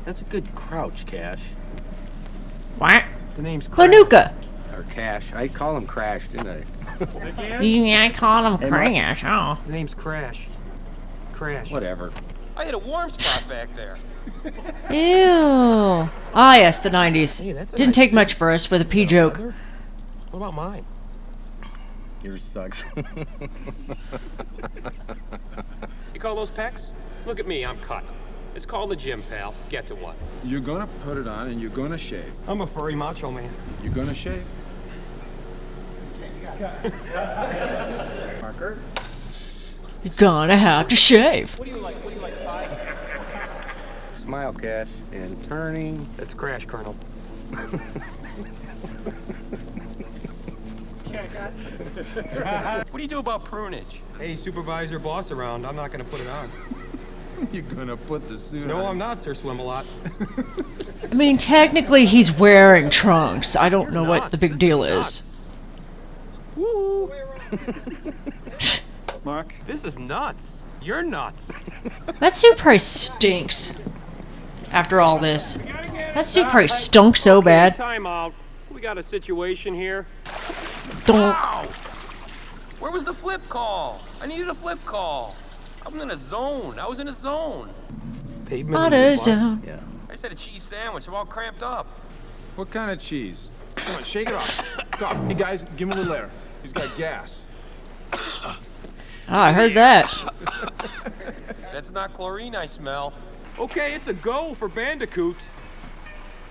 That's a good crouch, Cash. What? The name's Crash. Hanukkah. Or Cash. I call him Crash, didn't I? Yeah, I call him Crash. Oh. The name's Crash. Crash. Whatever. I hit a warm spot back there. Ew. Ah, yes, the 90s. Hey, that's a Didn't nice take suit. much for us with a P joke. What about mine? Yours sucks. You call those pecs? Look at me, I'm cut. It's called the gym, pal. Get to one. You're gonna put it on and you're gonna shave. I'm a furry macho man. You're gonna shave. Parker? You're gonna have to shave. What do you like, 5? Smile, Cash. And turning. That's Crash, Colonel. What do you do about prunage? Hey, supervisor, boss around. I'm not gonna put it on. You're gonna put the suit on. No, I'm not, Sir Swim-a-Lot. I mean, technically, he's wearing trunks. I don't know what the big deal is. Woo! Mark? This is nuts. You're nuts. That suit probably stinks. After all this. That suit probably stunk so bad. Time out. We got a situation here. Don't. Ow! Where was the flip call? I needed a flip call. I'm in a zone. I was in a zone. Pavement. in your butt. AutoZone. Yeah. I just had a cheese sandwich. I'm all cramped up. What kind of cheese? Come on, shake it off. Stop. Hey guys, give him a little air. He's got gas. Oh, I heard that. That's not chlorine I smell. Okay, it's a go for Bandicoot.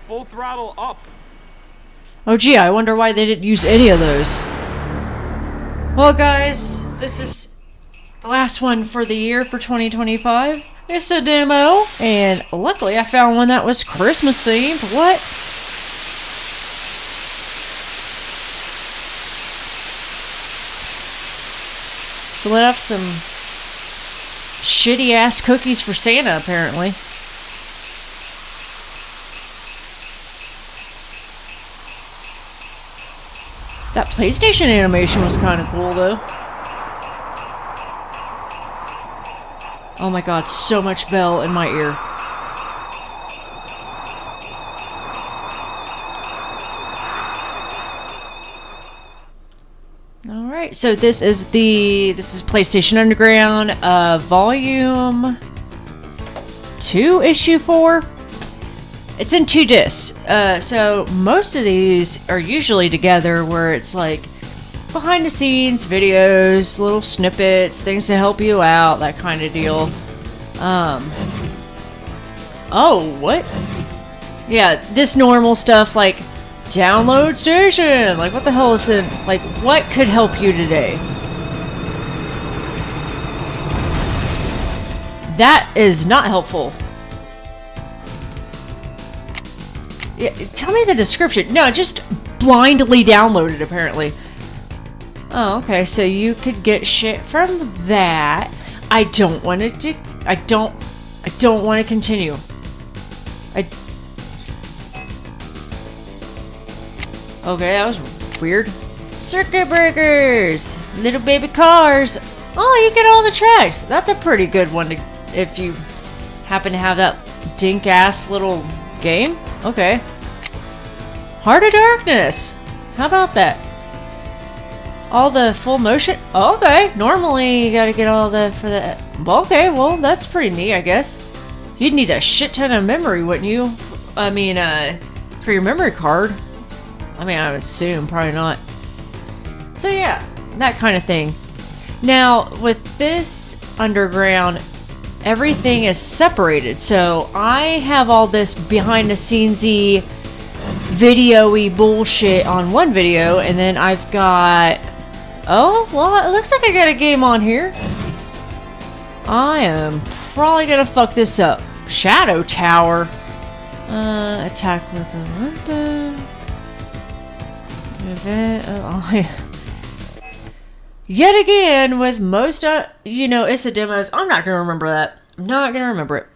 Full throttle up. Oh gee, I wonder why they didn't use any of those. Well guys, this is the last one for the year for 2025. It's a demo, and luckily I found one that was Christmas themed. What? So let out some shitty ass cookies for Santa, apparently. That PlayStation animation was kind of cool, though. Oh my god, so much bell in my ear. Alright, so this is PlayStation Underground, Volume 2, Issue 4. It's in 2 discs, so most of these are usually together where it's like behind the scenes videos, little snippets, things to help you out, that kind of deal. Oh, what? Yeah, this normal stuff like download station, like what the hell is it, like what could help you today? That is not helpful. Yeah, tell me the description. No, just blindly download it, apparently. Oh, okay, so you could get shit from that. I don't want to I don't want to continue. Okay, that was weird. Circuit breakers! Little baby cars! Oh, you get all the tracks! That's a pretty good one to, if you happen to have that dink-ass little game. Okay. Heart of Darkness! How about that? All the full motion? Okay, normally you gotta get all the for that. Okay, well, that's pretty neat, I guess. You'd need a shit ton of memory, wouldn't you? I mean, for your memory card. I mean, I would assume, probably not. So yeah, that kind of thing. Now, with this Underground, everything is separated. So I have all this behind the scenes-y, video-y bullshit on one video, and then I've got... Oh, well, it looks like I got a game on here. I am probably gonna fuck this up. Shadow Tower. Attack with a window. Event. Yet again, with most, Issa demos, I'm not gonna remember that. I'm not gonna remember it.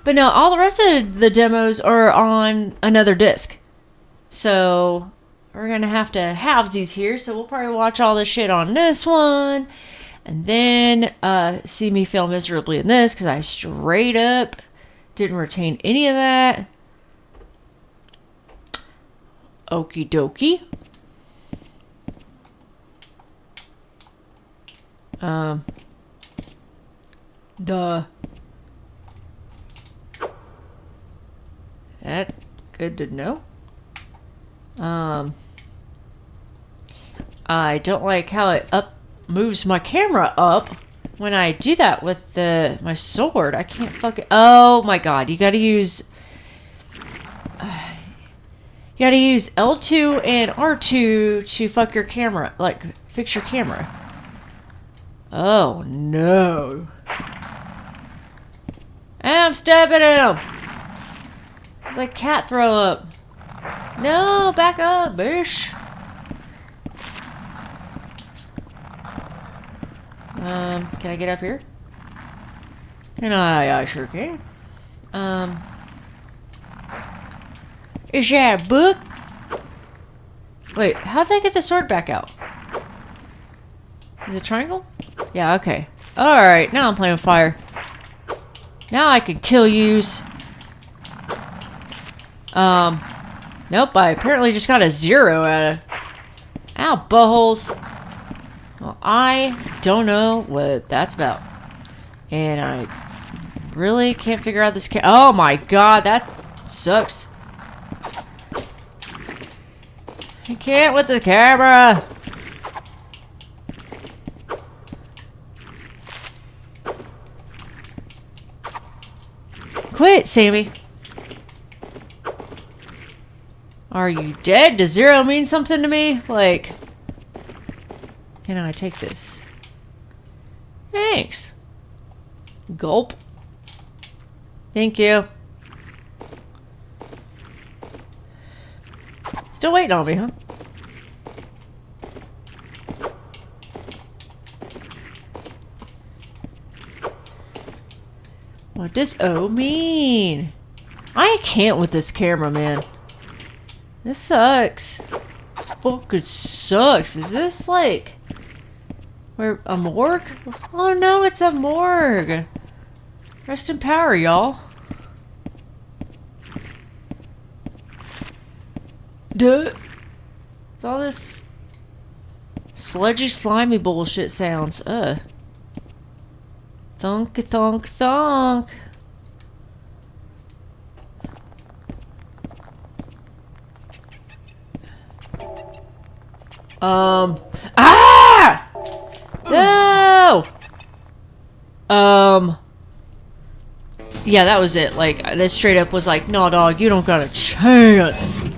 But no, all the rest of the demos are on another disc. So we're gonna have to halvesies here. So we'll probably watch all this shit on this one, and then see me fail miserably in this because I straight up Didn't retain any of that. Okie dokie. That's good to know. I don't like how it moves my camera up when I do that with my sword. I can't fucking... Oh my god, you gotta use... You gotta use L2 and R2 to fuck your camera, like, fix your camera. Oh, no. I'm stabbing him! It's like cat throw up. No, back up, bitch. Can I get up here? And I sure can. Is that a book? Wait, how'd they get the sword back out? Is it triangle? Yeah, okay. Alright, now I'm playing with fire. Now I can kill yous. Nope, I apparently just got a 0 out of... Ow, buttholes. Well, I don't know what that's about. And I really can't figure out this oh my god, that sucks. I can't with the camera. Quit, Sammy. Are you dead? Does 0 mean something to me? Like, can I take this? Thanks. Gulp. Thank you. Still waiting on me, huh? What does O mean? I can't with this camera, man. This sucks. This fucking sucks. Is this like... Where, a morgue? Oh no, it's a morgue. Rest in power, y'all. Duh. It's all this sludgy, slimy bullshit sounds. Thunk, thunk, thunk. Ah! No! Yeah, that was it. Like, this straight up was like, no, dog, you don't got a chance. Man,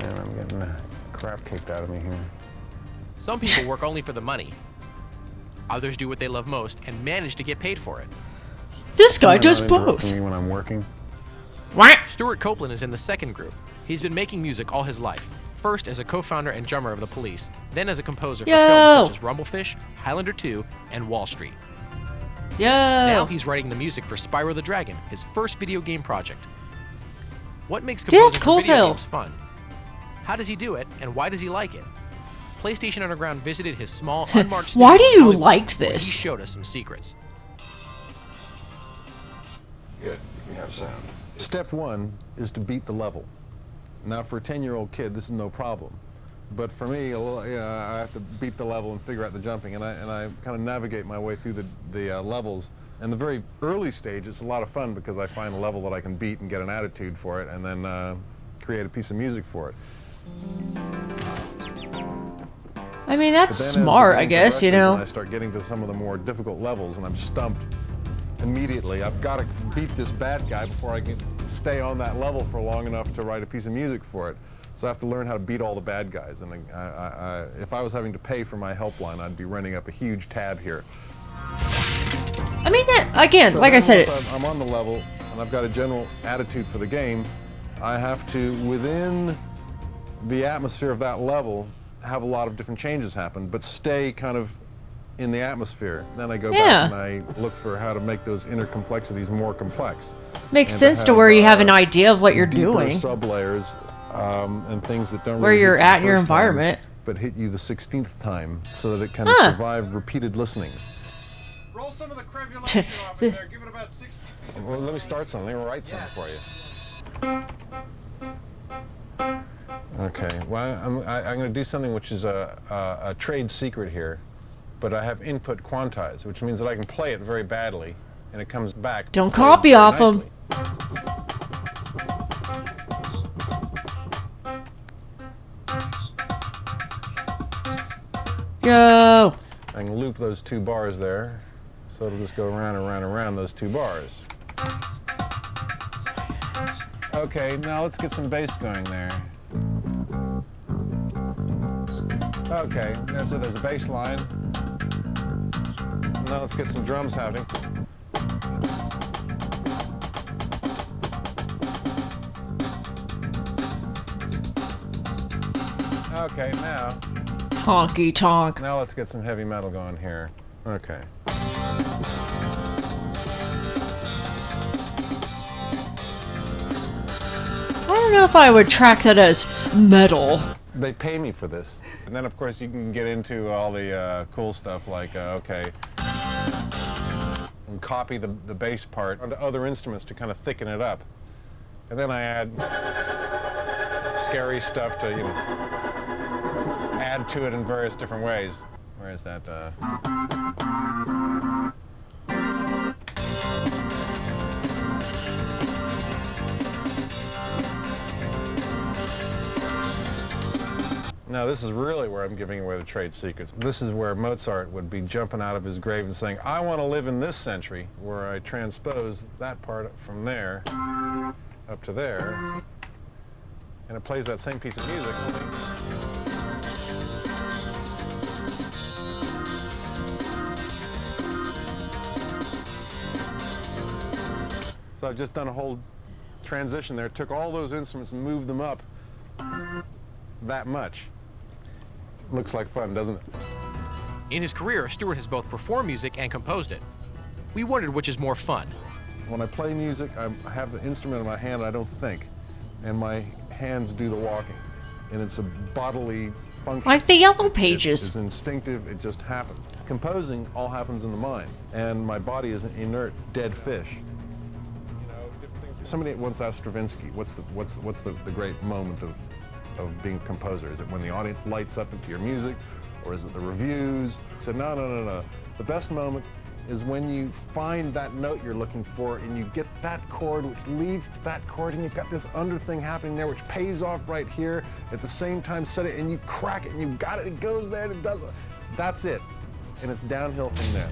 I'm getting the crap kicked out of me here. Some people work only for the money. Others do what they love most and manage to get paid for it. This guy does both. Me when I'm working. What? Stewart Copeland is in the second group. He's been making music all his life. First as a co-founder and drummer of the Police, then as a composer for films such as Rumblefish, Highlander 2, and Wall Street. Now he's writing the music for Spyro the Dragon, his first video game project. What makes composing for video games fun? How does he do it, and why does he like it? PlayStation Underground visited his small, unmarked studio. Why do you like this? He showed us some secrets. Good, we have sound. Step 1 is to beat the level. Now, for a 10-year-old kid, this is no problem. But for me, I have to beat the level and figure out the jumping, and I kind of navigate my way through the levels. And the very early stage, it's a lot of fun because I find a level that I can beat and get an attitude for it, and then create a piece of music for it. I mean, that's smart, I guess, you know. I start getting to some of the more difficult levels, and I'm stumped immediately. I've got to beat this bad guy before I can stay on that level for long enough to write a piece of music for it. So I have to learn how to beat all the bad guys. And if I was having to pay for my helpline, I'd be running up a huge tab here. I mean, that, again, so like I said, I'm on the level, and I've got a general attitude for the game. I have to, within the atmosphere of that level, have a lot of different changes happen, but stay kind of in the atmosphere. Then I go back and I look for how to make those inner complexities more complex. Makes sense to where you have an idea of what you're doing. Sub-layers and things that don't Where really you're hit you at the your first time, environment. but hit you the 16th time, so that it kind of survive repeated listenings. Roll some of the crevulation off in there. Give it about 60. Well, let me start something. Let me write something for you. Okay. Well, I'm going to do something which is a trade secret here, but I have input quantized, which means that I can play it very badly, and it comes back. Don't copy off them. Yo. I can loop those 2 bars there, so it'll just go around and around and around those 2 bars. Okay, now let's get some bass going there. Okay, there's a bass line. Now let's get some drums happening. Okay, now. Honky tonk. Now let's get some heavy metal going here. Okay. I don't know if I would track that as metal. They pay me for this. And then, of course, you can get into all the cool stuff like, okay, and copy the bass part onto other instruments to kind of thicken it up. And then I add scary stuff to, add to it in various different ways. Where is that? Now this is really where I'm giving away the trade secrets. This is where Mozart would be jumping out of his grave and saying, I want to live in this century, where I transpose that part from there up to there, and it plays that same piece of music. So I've just done a whole transition there, took all those instruments and moved them up that much. Looks like fun, doesn't it? In his career, Stewart has both performed music and composed it. We wondered which is more fun. When I play music, I have the instrument in my hand and I don't think. And my hands do the walking. And it's a bodily function. Like the Yellow Pages. It's instinctive, it just happens. Composing all happens in the mind. And my body is an inert, dead fish. Somebody once asked Stravinsky, what's the great moment of being a composer? Is it when the audience lights up into your music, or is it the reviews? He said, no. The best moment is when you find that note you're looking for and you get that chord which leads to that chord, and you've got this under thing happening there which pays off right here. At the same time, set it and you crack it and you got it, it goes there and it does it. That's it. And it's downhill from there.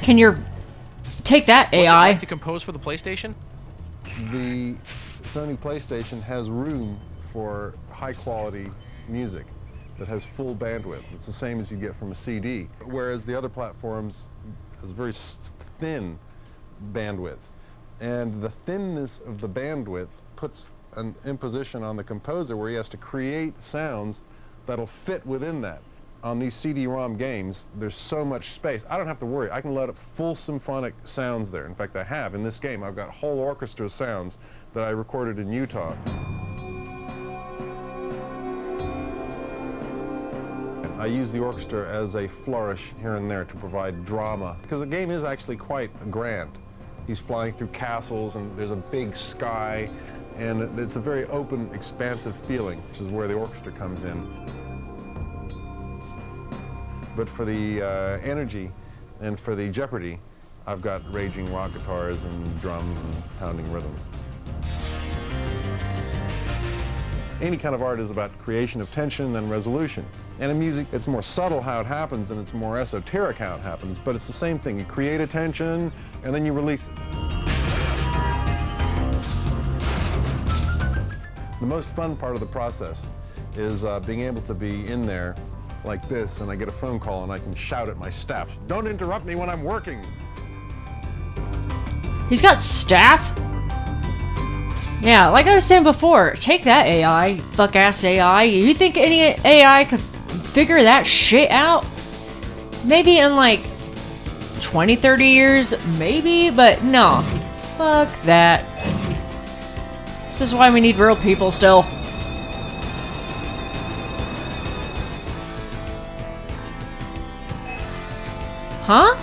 Can you take that, AI? What's it like to compose for the PlayStation? The Sony PlayStation has room for high-quality music that has full bandwidth. It's the same as you get from a CD, whereas the other platforms has very thin bandwidth. And the thinness of the bandwidth puts an imposition on the composer where he has to create sounds that'll fit within that. On these CD-ROM games, there's so much space. I don't have to worry. I can let up full symphonic sounds there. In fact, I have. In this game, I've got whole orchestra sounds that I recorded in Utah. I use the orchestra as a flourish here and there to provide drama, because the game is actually quite grand. He's flying through castles, and there's a big sky, and it's a very open, expansive feeling, which is where the orchestra comes in. But for the energy and for the jeopardy, I've got raging rock guitars and drums and pounding rhythms. Any kind of art is about creation of tension and resolution. And in music, it's more subtle how it happens and it's more esoteric how it happens, but it's the same thing. You create a tension and then you release it. The most fun part of the process is being able to be in there like this, and I get a phone call and I can shout at my staff, "Don't interrupt me when I'm working." He's got staff? Yeah, like I was saying before, take that AI, fuck-ass AI. You think any AI could figure that shit out? Maybe in like 20, 30 years, maybe, but no. Fuck that. This is why we need real people still. Huh?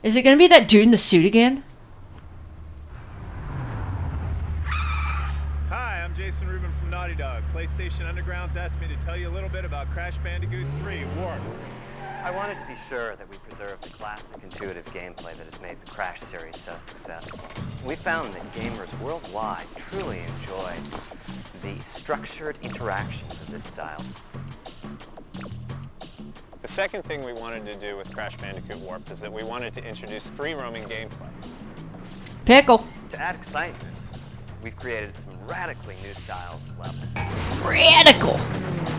Is it gonna be that dude in the suit again? Hi, I'm Jason Rubin from Naughty Dog. PlayStation Underground's asked me to tell you a little bit about Crash Bandicoot 3 Warp. I wanted to be sure that we preserved the classic intuitive gameplay that has made the Crash series so successful. We found that gamers worldwide truly enjoy the structured interactions of this style. The second thing we wanted to do with Crash Bandicoot Warp is that we wanted to introduce free roaming gameplay. Pickle. To add excitement, we've created some radically new styles of levels. Radical.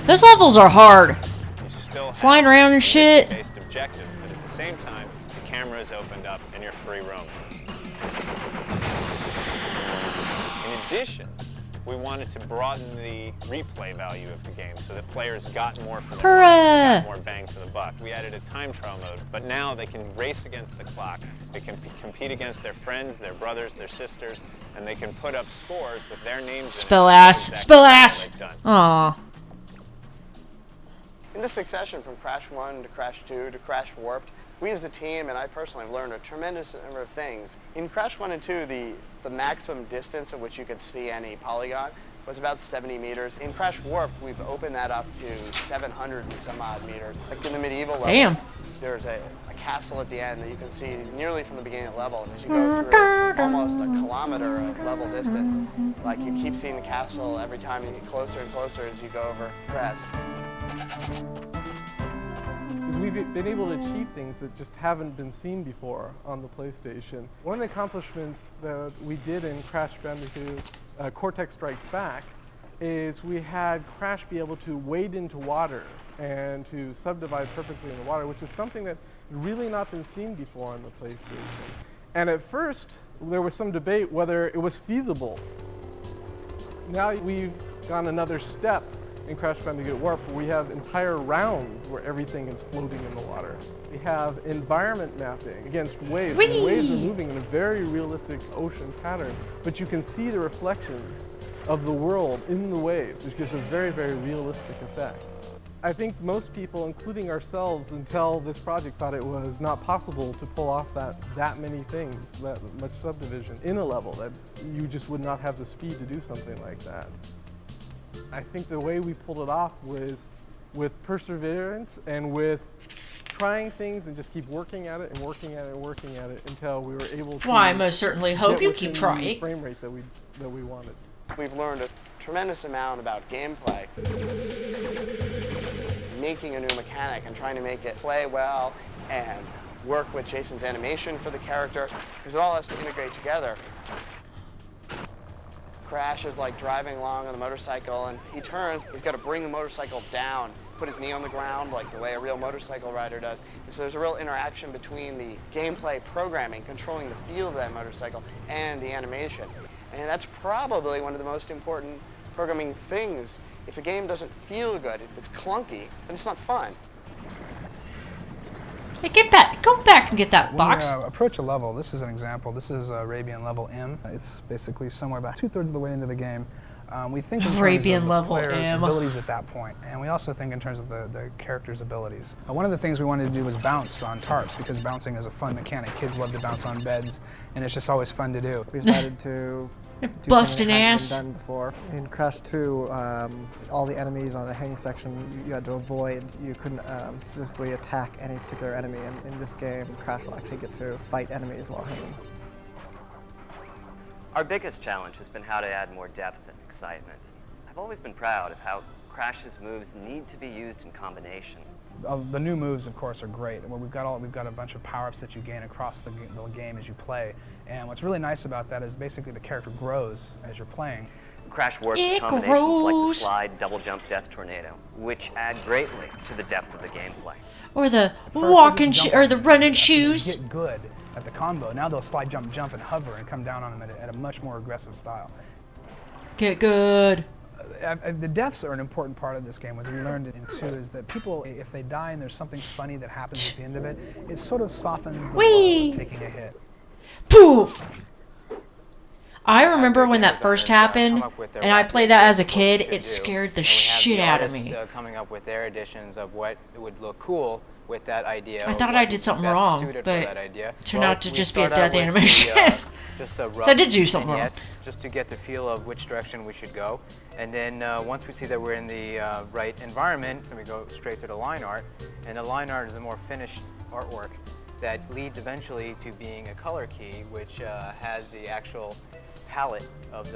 Those levels are hard. You still Flying have around and a shit. mission-based objective, but at the same time, the camera is opened up and you're free roaming. In addition, we wanted to broaden the replay value of the game so that players got more for their money, got more bang for the buck. We added a time trial mode, but now they can race against the clock. They can compete against their friends, their brothers, their sisters, and they can put up scores with their names. Spell ass. Spell ass. Aww. In the succession from Crash 1 to Crash 2 to Crash Warped, we as a team, and I personally, have learned a tremendous number of things. In Crash 1 and 2, the maximum distance at which you could see any polygon was about 70 meters. In Crash Warped, we've opened that up to 700 and some odd meters. Like in the medieval levels, there's a castle at the end that you can see nearly from the beginning of the level. And as you go through almost a kilometer of level distance, like you keep seeing the castle every time you get closer and closer as you go over crest. Because we've been able to achieve things that just haven't been seen before on the PlayStation. One of the accomplishments that we did in Crash Bandicoot Cortex Strikes Back is we had Crash be able to wade into water and to subdivide perfectly in the water, which is something that had really not been seen before on the PlayStation. And at first, there was some debate whether it was feasible. Now we've gone another step in Crash Bandicoot Warp, we have entire rounds where everything is floating in the water. We have environment mapping against waves. The waves are moving in a very realistic ocean pattern, but you can see the reflections of the world in the waves, which gives a very, very realistic effect. I think most people, including ourselves, until this project thought it was not possible to pull off that many things, that much subdivision in a level, that you just would not have the speed to do something like that. I think the way we pulled it off was with perseverance and with trying things and just keep working at it and working at it and working at it until we were able to. Well, I most certainly hope you keep trying. The frame rate that we wanted. We've learned a tremendous amount about gameplay, making a new mechanic and trying to make it play well and work with Jason's animation for the character, because it all has to integrate together. Crash is like driving along on the motorcycle and he turns, he's got to bring the motorcycle down, put his knee on the ground like the way a real motorcycle rider does. And so there's a real interaction between the gameplay programming, controlling the feel of that motorcycle, and the animation. And that's probably one of the most important programming things. If the game doesn't feel good, if it's clunky, then it's not fun. Hey, go back and get that box. When you approach a level, this is an example. This is Arabian level M. It's basically somewhere about 2/3 of the way into the game. We think in terms of the player's abilities at that point, and we also think in terms of the character's abilities. One of the things we wanted to do was bounce on tarps, because bouncing is a fun mechanic. Kids love to bounce on beds, and it's just always fun to do. We decided to bust an ass. Done before. In Crash 2, all the enemies on the hang section you had to avoid. You couldn't specifically attack any particular enemy. And in this game, Crash will actually get to fight enemies while hanging. Our biggest challenge has been how to add more depth and excitement. I've always been proud of how Crash's moves need to be used in combination. The new moves, of course, are great. Well, we've got a bunch of power-ups that you gain across the game as you play. And what's really nice about that is basically the character grows as you're playing. Crash Warp's combinations like the slide, double jump, death tornado, which add greatly to the depth of the gameplay. Or the walking or the running shoes. Get good at the combo. Now they'll slide, jump, and hover and come down on them at a much more aggressive style. Get good. The deaths are an important part of this game, which we learned in 2, is that people, if they die and there's something funny that happens at the end of it, it sort of softens the blow of taking a hit. Poof! I remember when that first happened, and I played that as a kid, it scared the shit out of me. Coming up with their editions of what would look cool with that idea. I thought I did something wrong, but it turned out to just be a death animation. So I did do something wrong. Just to get the feel of which direction we should go. And then once we see that we're in the right environment, so we go straight to the line art. And the line art is a more finished artwork that leads eventually to being a color key, which has the actual palette of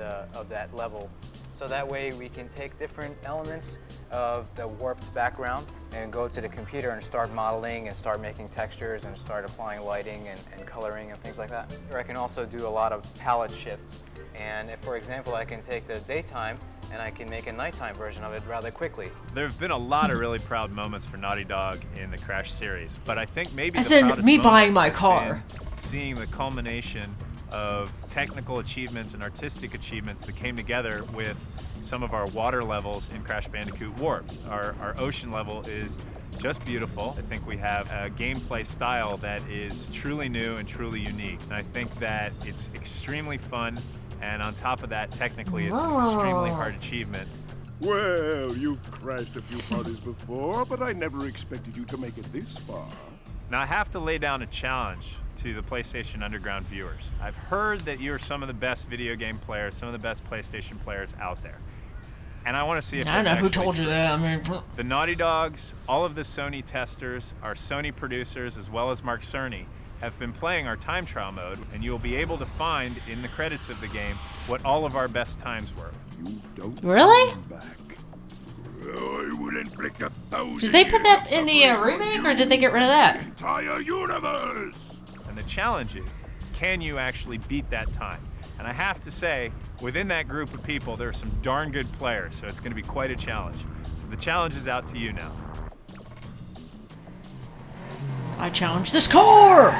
that level. So that way we can take different elements of the warped background and go to the computer and start modeling and start making textures and start applying lighting and coloring and things like that. Or I can also do a lot of palette shifts. And if, for example, I can take the daytime and I can make a nighttime version of it rather quickly. There have been a lot of really proud moments for Naughty Dog in the Crash series, but I think maybe I said me buying my car. Seeing the culmination of technical achievements and artistic achievements that came together with some of our water levels in Crash Bandicoot Warped. Our ocean level is just beautiful. I think we have a gameplay style that is truly new and truly unique. And I think that it's extremely fun, and on top of that, technically, it's an extremely hard achievement. Well, you've crashed a few parties before, but I never expected you to make it this far. Now I have to lay down a challenge to the PlayStation Underground viewers. I've heard that you're some of the best video game players, some of the best PlayStation players out there. And I want to see if I don't know who told true. you that. I mean, the Naughty Dogs, all of the Sony testers, our Sony producers, as well as Mark Cerny, have been playing our time trial mode, and you'll be able to find in the credits of the game what all of our best times were. You don't really? I will inflict 1,000 Did they put that in the remake, or did they get rid of that? Entire universe. And the challenge is, can you actually beat that time? And I have to say, within that group of people, there are some darn good players, so it's going to be quite a challenge. So the challenge is out to you now. I challenge the score!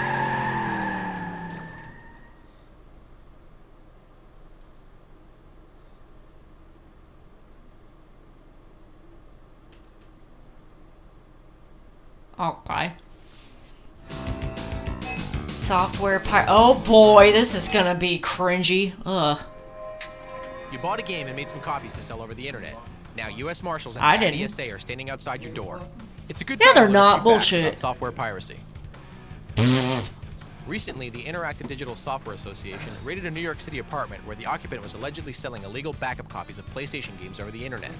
Okay. Software oh boy, this is gonna be cringy. Ugh. You bought a game and made some copies to sell over the internet. Now U.S. Marshals and NSA are standing outside your door. It's a good Yeah, time they're to not. look at Bullshit. software piracy. Recently, the Interactive Digital Software Association raided a New York City apartment where the occupant was allegedly selling illegal backup copies of PlayStation games over the internet.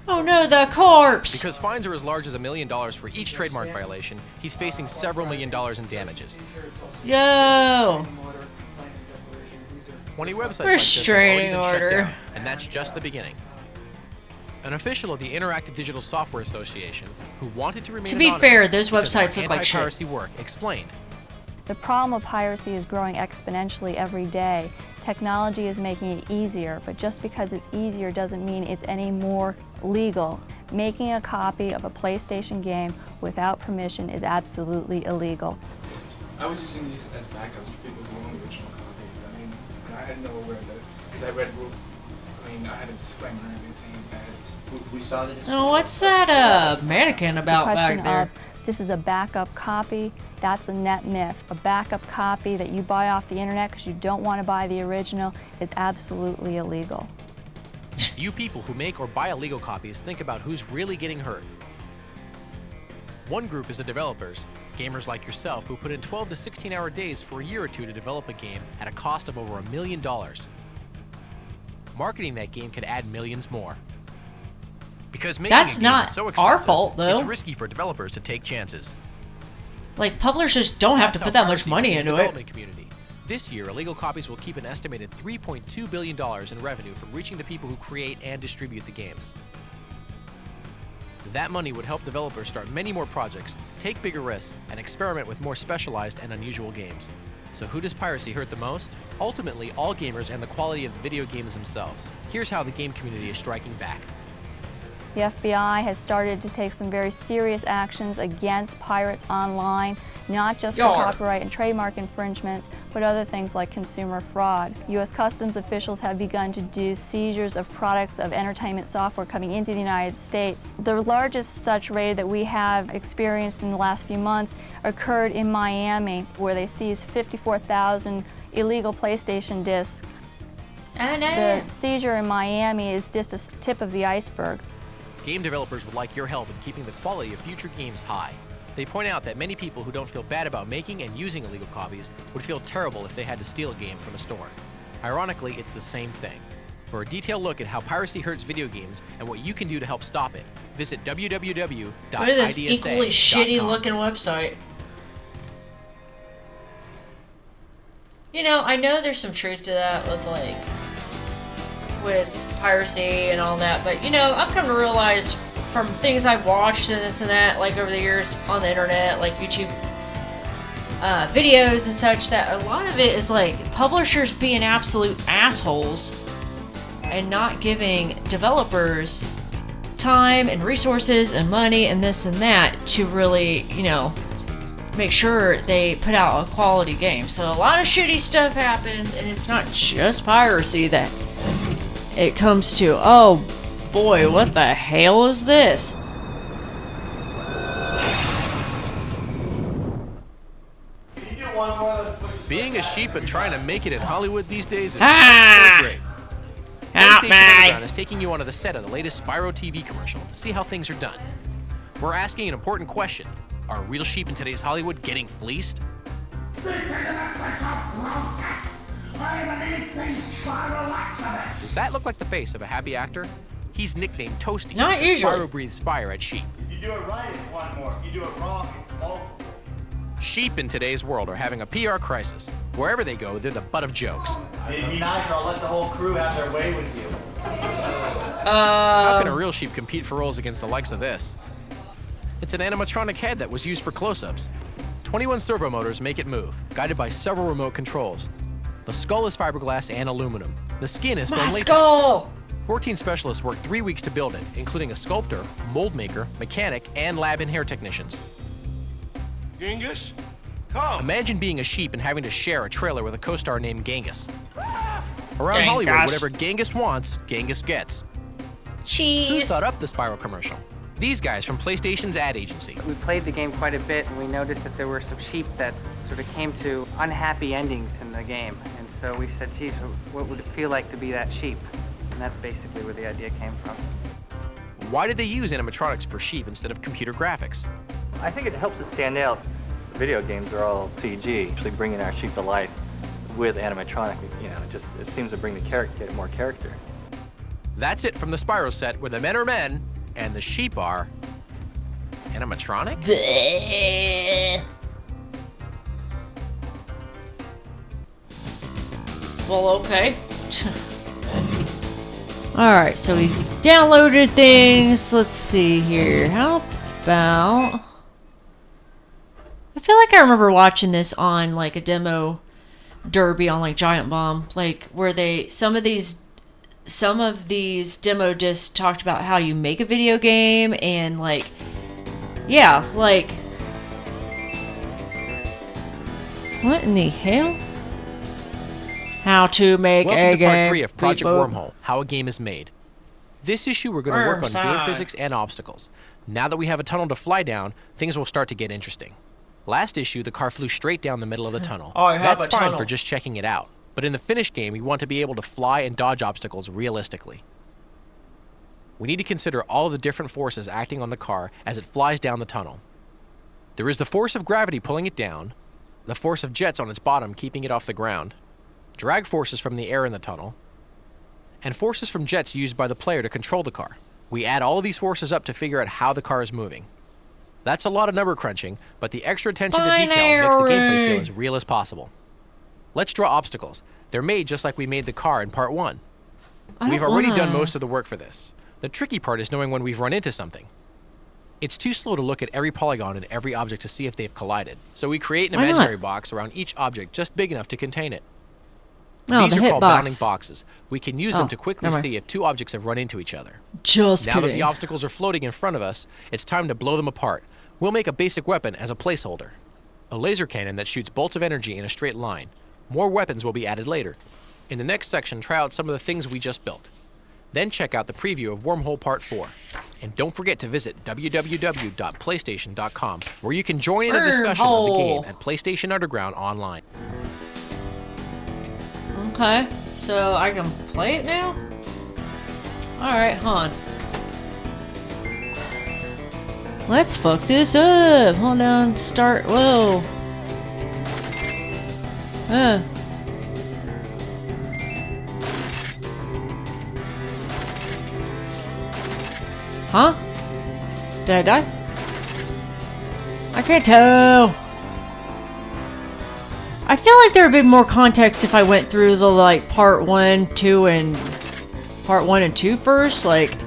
Oh no, the corpse! Because fines are as large as $1 million for each trademark violation, he's facing several $1 million in damages. Yo! 20 websites like this have Restraining already been shut order. down, and that's just the beginning. An official of the Interactive Digital Software Association, who wanted to remain To be anonymous fair, those because of websites their look like shit. anti-piracy work, explained. The problem of piracy is growing exponentially every day. Technology is making it easier, but just because it's easier doesn't mean it's any more legal. Making a copy of a PlayStation game without permission is absolutely illegal. I was using these as backups for people who own original copies. I mean, I had no aware that, because I read, I mean, I had a disclaimer and everything. We saw this. Oh, what's that mannequin about The question back there? of, this is a backup copy. That's a net myth. A backup copy that you buy off the internet because you don't want to buy the original is absolutely illegal. You people who make or buy illegal copies think about who's really getting hurt. One group is the developers, gamers like yourself who put in 12 to 16-hour days for a year or two to develop a game at a cost of over $1 million. Marketing that game could add millions more. Because making That's a game not is so our expensive, fault, though. it's risky for developers to take chances. Like, publishers don't have to put that much money into it. Development community. This year, illegal copies will keep an estimated $3.2 billion in revenue from reaching the people who create and distribute the games. That money would help developers start many more projects, take bigger risks, and experiment with more specialized and unusual games. So who does piracy hurt the most? Ultimately, all gamers and the quality of the video games themselves. Here's how the game community is striking back. The FBI has started to take some very serious actions against pirates online, not just for copyright and trademark infringements, but other things like consumer fraud. U.S. Customs officials have begun to do seizures of products of entertainment software coming into the United States. The largest such raid that we have experienced in the last few months occurred in Miami, where they seized 54,000 illegal PlayStation discs. The seizure in Miami is just a tip of the iceberg. Game developers would like your help in keeping the quality of future games high. They point out that many people who don't feel bad about making and using illegal copies would feel terrible if they had to steal a game from a store. Ironically, it's the same thing. For a detailed look at how piracy hurts video games and what you can do to help stop it, visit www.idsa.com. Go to this equally shitty looking website. You know, I know there's some truth to that with piracy and all that, but you know, I've come to realize from things I've watched and this and that, like over the years on the internet, like YouTube videos and such, that a lot of it is like publishers being absolute assholes and not giving developers time and resources and money and this and that to really, you know, make sure they put out a quality game. So a lot of shitty stuff happens, and it's not just piracy that it comes to. Oh boy, what the hell is this? Being a sheep and trying to make it in Hollywood these days is not so great. PlayStation Underground is taking you onto the set of the latest Spyro TV commercial to see how things are done. We're asking an important question. Are real sheep in today's Hollywood getting fleeced? Does that look like the face of a happy actor? He's nicknamed Toasty. Not usually. Spyro breathes fire at sheep. You do it right, it's one more. You do it wrong, it's multiple. Sheep in today's world are having a PR crisis. Wherever they go, they're the butt of jokes. It'd be nice, or I'll let the whole crew have their way with you. How can a real sheep compete for roles against the likes of this? It's an animatronic head that was used for close-ups. 21 servo motors make it move, guided by several remote controls. The skull is fiberglass and aluminum. The skin is foam latex. Skull! 14 specialists worked 3 weeks to build it, including a sculptor, mold maker, mechanic, and lab and hair technicians. Genghis, come! Imagine being a sheep and having to share a trailer with a co-star named Genghis. Around Hollywood, whatever Genghis wants, Genghis gets. Cheese! Who thought up the Spyro commercial? These guys from PlayStation's ad agency. We played the game quite a bit, and we noticed that there were some sheep that sort of came to unhappy endings in the game. And so we said, geez, what would it feel like to be that sheep? And that's basically where the idea came from. Why did they use animatronics for sheep instead of computer graphics? I think it helps it stand out. The video games are all CG, actually bringing our sheep to life with animatronic. You know, it seems to bring the character more character. That's it from the Spyro set, where the men are men and the sheep are animatronic? Well, okay. Alright, so we downloaded things. Let's see here. How about... I feel like I remember watching this on like a demo derby on like Giant Bomb, like where some of these demo discs talked about how you make a video game, and like, yeah, like, what in the hell? How to make Welcome a to game. part 3 of Project Wormhole, how a game is made. This issue we're going to work on game physics and obstacles. Now that we have a tunnel to fly down, things will start to get interesting. Last issue, the car flew straight down the middle of the tunnel. That's fine for just checking it out. But in the finished game, we want to be able to fly and dodge obstacles realistically. We need to consider all the different forces acting on the car as it flies down the tunnel. There is the force of gravity pulling it down, the force of jets on its bottom keeping it off the ground, drag forces from the air in the tunnel, and forces from jets used by the player to control the car. We add all of these forces up to figure out how the car is moving. That's a lot of number crunching, but the extra attention to detail makes the gameplay feel as real as possible. Let's draw obstacles. They're made just like we made the car in part 1. We've already done most of the work for this. The tricky part is knowing when we've run into something. It's too slow to look at every polygon and every object to see if they've collided, so we create an imaginary box around each object just big enough to contain it. Oh, These the are called hitbox. bounding boxes. We can use them to quickly never mind. see if two objects have run into each other. Just now kidding. that the obstacles are floating in front of us, it's time to blow them apart. We'll make a basic weapon as a placeholder. A laser cannon that shoots bolts of energy in a straight line. More weapons will be added later. In the next section, try out some of the things we just built. Then check out the preview of Wormhole Part 4. And don't forget to visit www.playstation.com, where you can join in a discussion of the game at PlayStation Underground online. Okay, so I can play it now? Alright, hold on. Let's fuck this up. Hold on, start. Whoa. Huh? Did I die? I can't tell. I feel like there would be more context if I went through the like part 1, 2, and part 1 and 2 first. Like,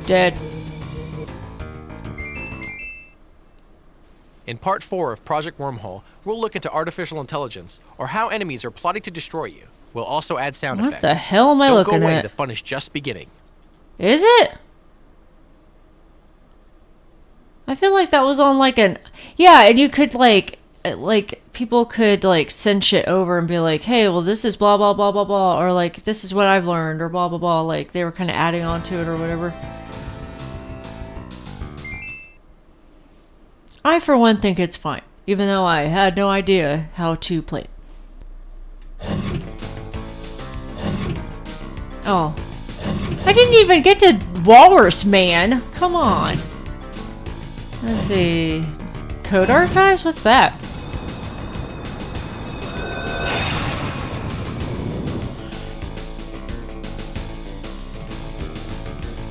Dead. In Part 4 of Project Wormhole, we'll look into artificial intelligence, or how enemies are plotting to destroy you. We'll also add sound effects. What the hell am I Don't looking go away, at? the fun is just beginning. Is it? I feel like that was on like an... Yeah, and you could like people could like send shit over and be like, hey, well this is blah blah blah blah blah, or like this is what I've learned, or blah blah blah. Like they were kind of adding on to it or whatever. I for one think it's fine, even though I had no idea how to play it. Oh. I didn't even get to Walrus Man. Come on. Let's see. Code Archives? What's that?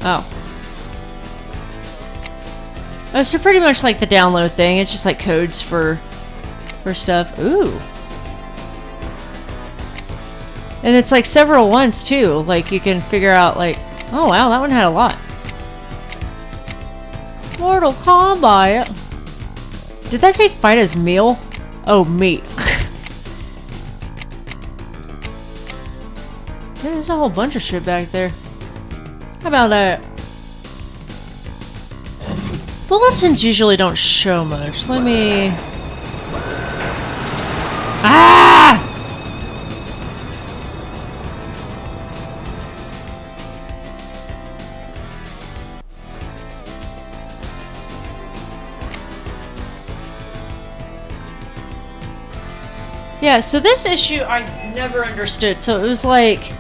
Oh. Oh, so pretty much like the download thing. It's just like codes for stuff. Ooh. And it's like several ones too. Like you can figure out like, oh wow, that one had a lot. Mortal Kombat. Did that say fight as meal? Oh, meat. There's a whole bunch of shit back there. How about that? Bulletins usually don't show much. Let me... Ah! Yeah, so this issue I never understood. So it was like,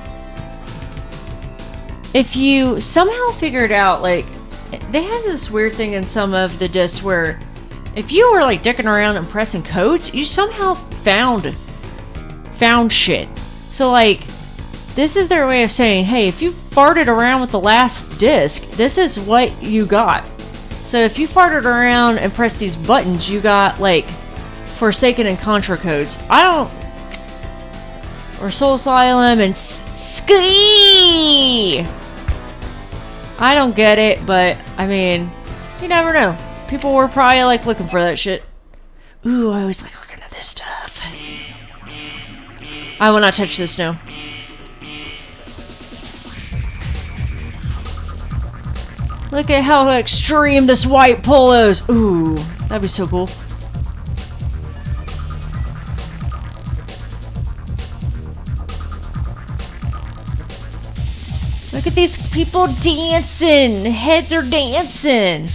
if you somehow figured out, like, they had this weird thing in some of the discs where if you were like dicking around and pressing codes, you somehow found shit. So like, this is their way of saying, hey, if you farted around with the last disc, this is what you got. So if you farted around and pressed these buttons, you got like Forsaken and Contra codes. Or Soul Asylum and Ski. I don't get it, but I mean, you never know. People were probably like looking for that shit. Ooh, I always like looking at this stuff. I will not touch this now. Look at how extreme this white polo is. Ooh, that'd be so cool. Look at these people dancing. Heads are dancing.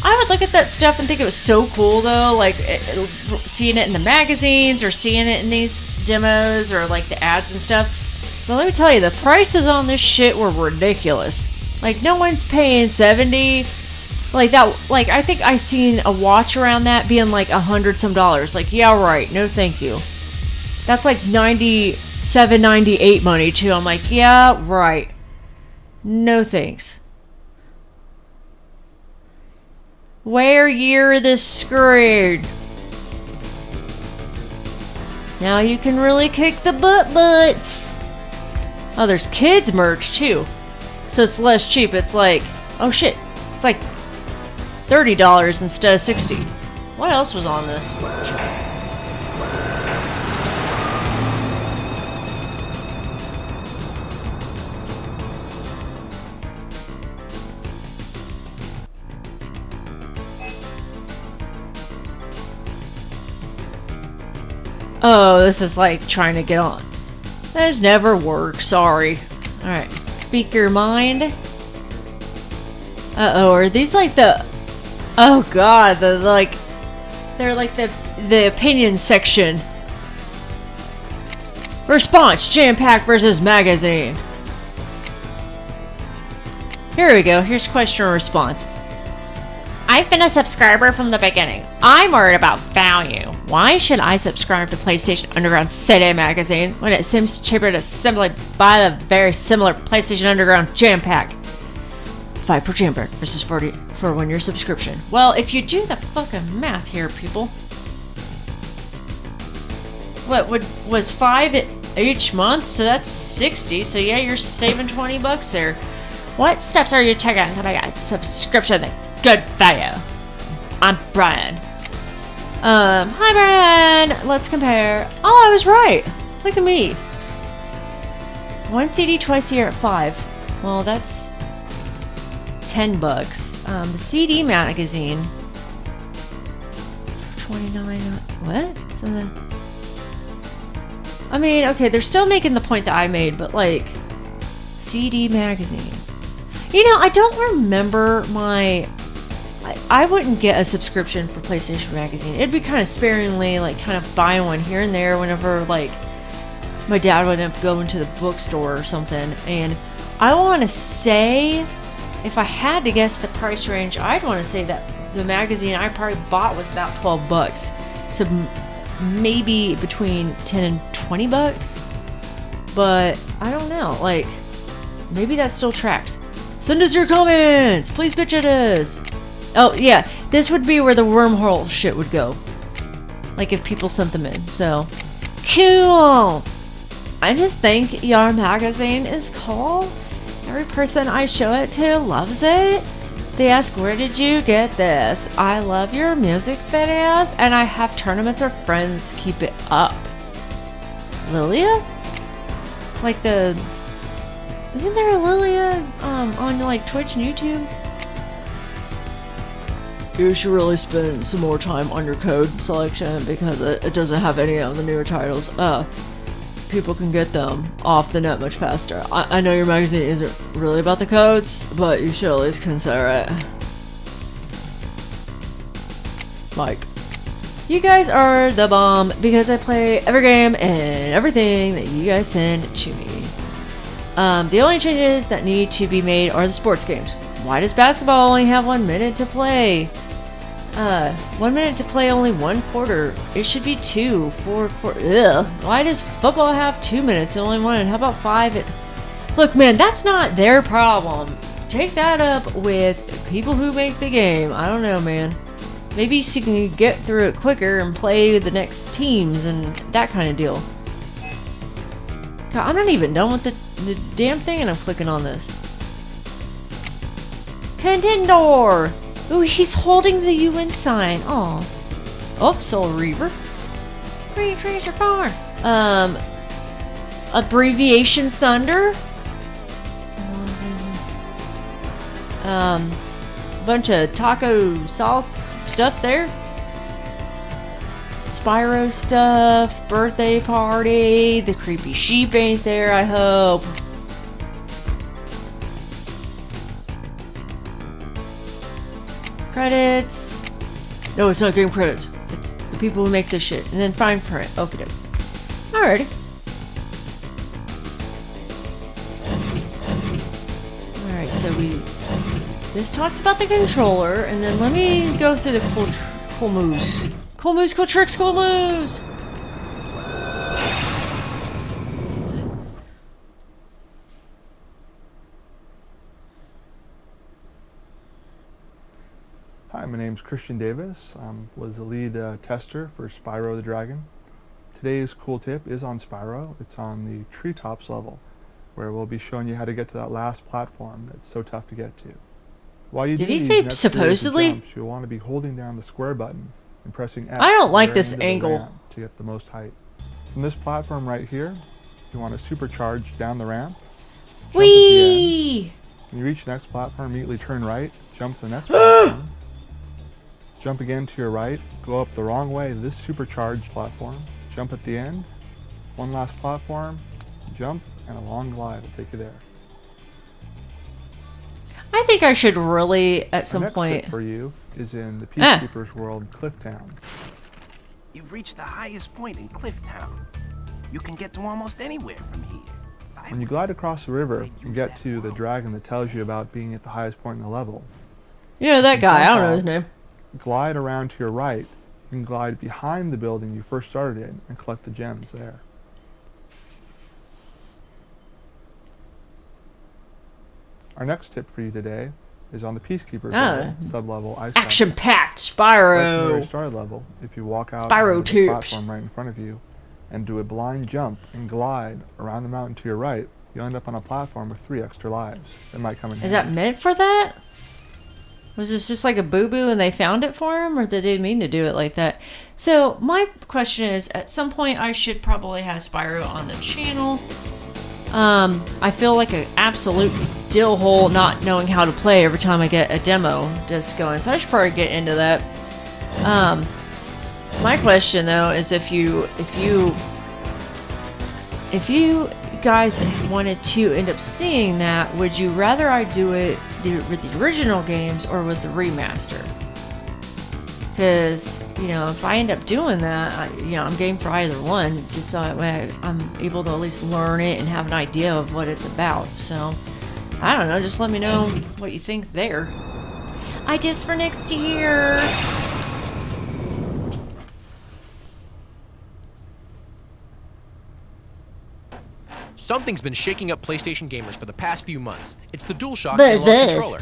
I would look at that stuff and think it was so cool though, like seeing it in the magazines or seeing it in these demos or like the ads and stuff. But let me tell you, the prices on this shit were ridiculous. Like no one's paying $70. Like that, like I think I seen a watch around that being like $100 some. Like, yeah, right, no thank you. That's like $97.98 money too. I'm like, yeah, right. No thanks. Where you're the screwed. Now you can really kick the butts. Oh, there's kids merch too. So it's less cheap. It's like, oh shit, it's like $30 instead of $60. What else was on this? Oh, this is like trying to get on. Those never work, sorry. Alright, speak your mind. Uh-oh, are these like the... Oh god, they're like the opinion section. Response, jam-pack versus magazine. Here we go, here's question and response. I've been a subscriber from the beginning. I'm worried about value. Why should I subscribe to PlayStation Underground CD magazine when it seems cheaper to simply buy the very similar PlayStation Underground Jam Pack? 5 per Jam Pack versus 40 for a 1-year subscription. Well, if you do the fucking math here, people. What was 5 each month? So that's 60. So yeah, you're saving 20 bucks there. What steps are you taking to make a subscription good value? I'm Brian. Hi Brian! Let's compare. Oh, I was right! Look at me. 1 CD twice a year at 5. Well, that's 10 bucks. The CD magazine 29. What? So I mean, okay, they're still making the point that I made, but like CD magazine. You know, I don't remember my... I wouldn't get a subscription for PlayStation Magazine. It'd be kind of sparingly, like, kind of buying one here and there whenever, like, my dad would end up going to the bookstore or something. And I want to say, if I had to guess the price range, I'd want to say that the magazine I probably bought was about 12 bucks. So maybe between 10 and 20 bucks. But I don't know. Like, maybe that still tracks. Send us your comments! Please bitch at us! Oh, yeah. This would be where the wormhole shit would go. Like, if people sent them in. So, cool! I just think your magazine is cool. Every person I show it to loves it. They ask, where did you get this? I love your music videos, and I have tournaments or friends keep it up. Lilia? Like the... Isn't there a Lilia on like Twitch and YouTube? You should really spend some more time on your code selection because it doesn't have any of the newer titles. People can get them off the net much faster. I know your magazine isn't really about the codes, but you should at least consider it. Mike. You guys are the bomb because I play every game and everything that you guys send to me. The only changes that need to be made are the sports games. Why does basketball only have 1 minute to play? 1 minute to play only 1 quarter. It should be 2, 4 quarters. Ugh. Why does football have 2 minutes and only 1? And how about 5? Look, man, that's not their problem. Take that up with people who make the game. I don't know, man. Maybe so you can get through it quicker and play the next teams and that kind of deal. God, I'm not even done with the damn thing and I'm clicking on this. Contendor! Ooh, he's holding the UN sign. Aw. Oh, Soul Reaver. Green Treasure Farm. Abbreviations Thunder. Bunch of taco sauce stuff there. Spyro stuff, birthday party, the creepy sheep ain't there, I hope. Credits. No, it's not game credits. It's the people who make this shit. And then fine print. Okie doke. Alrighty. Alright, so this talks about the controller, and then let me go through the cool moves. Cool moves, cool tricks, cool moves! Hi, my name's Christian Davis. Was the lead tester for Spyro the Dragon. Today's cool tip is on Spyro. It's on the treetops level. where we'll be showing you how to get to that last platform that's so tough to get to. While you Did do he these say next series of supposedly? jumps, you'll want to be holding down the square button and pressing X I don't like at the this very end of the angle. ramp to get the most height. From this platform right here, you want to supercharge down the ramp. Jump Whee! at the end. When you reach the next platform, immediately turn right, jump to the next platform. Jump again to your right, go up the wrong way to this supercharged platform, jump at the end, one last platform, jump, and a long glide will take you there. I think I should really, at some Our next point... tip for you is in the Peacekeeper's World, Clifftown. You've reached the highest point in Clifftown. You can get to almost anywhere from here. When you glide across the river, you get to the dragon that tells you about being at the highest point in the level. You know that guy, I Jump don't know off, his name. Glide around to your right. You can glide behind the building you first started in and collect the gems there. Our next tip for you today is on the Peacekeeper's level, sub-level Ice Action-packed Right from the Spyro. very start level, if you walk out Spyro onto the tubes. platform right in front of you and do a blind jump and glide around the mountain to your right, you'll end up on a platform with 3 extra lives. That might come in Is that handy. meant for that? Was this just like a boo-boo and they found it for him, or did they mean to do it like that? So my question is, at some point I should probably have Spyro on the channel. I feel like an absolute dill hole not knowing how to play every time I get a demo just going, so I should probably get into that. My question though is if you guys wanted to end up seeing that, would you rather I do it with the original games or with the remaster? Because, you know, if I end up doing that, I'm game for either one, just so that way I'm able to at least learn it and have an idea of what it's about. So, I don't know, just let me know what you think there. Ideas for next year! Something's been shaking up PlayStation gamers for the past few months. It's the DualShock Buzz, Analog buzz. controller.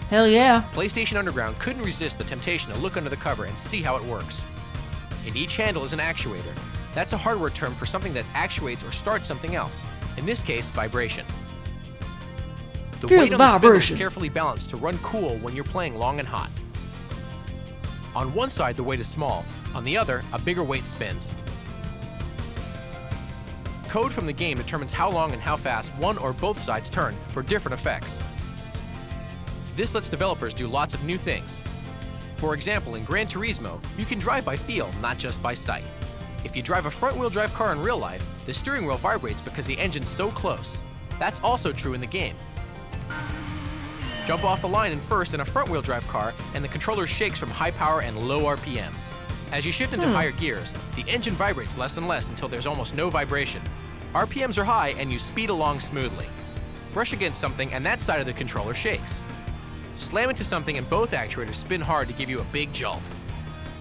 Hell yeah. PlayStation Underground couldn't resist the temptation to look under the cover and see how it works. And each handle is an actuator. That's a hardware term for something that actuates or starts something else. In this case, vibration. The Feel weight the on the spindle is vibration. carefully balanced to run cool when you're playing long and hot. On one side, the weight is small. On the other, a bigger weight spins. Code from the game determines how long and how fast one or both sides turn for different effects. This lets developers do lots of new things. For example, in Gran Turismo, you can drive by feel, not just by sight. If you drive a front-wheel drive car in real life, the steering wheel vibrates because the engine's so close. That's also true in the game. Jump off the line in first in a front-wheel drive car, and the controller shakes from high power and low RPMs. As you shift into higher gears, the engine vibrates less and less until there's almost no vibration. RPMs are high and you speed along smoothly. Brush against something and that side of the controller shakes. Slam into something and both actuators spin hard to give you a big jolt.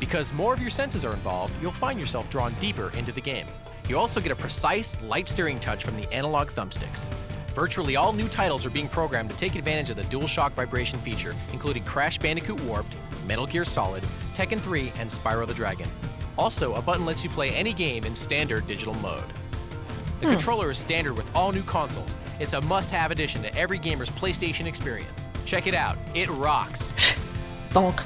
Because more of your senses are involved, you'll find yourself drawn deeper into the game. You also get a precise, light steering touch from the analog thumbsticks. Virtually all new titles are being programmed to take advantage of the DualShock vibration feature, including Crash Bandicoot Warped, Metal Gear Solid, Tekken 3, and Spyro the Dragon. Also, a button lets you play any game in standard digital mode. The controller is standard with all new consoles. It's a must-have addition to every gamer's PlayStation experience. Check it out. It rocks. Thunk.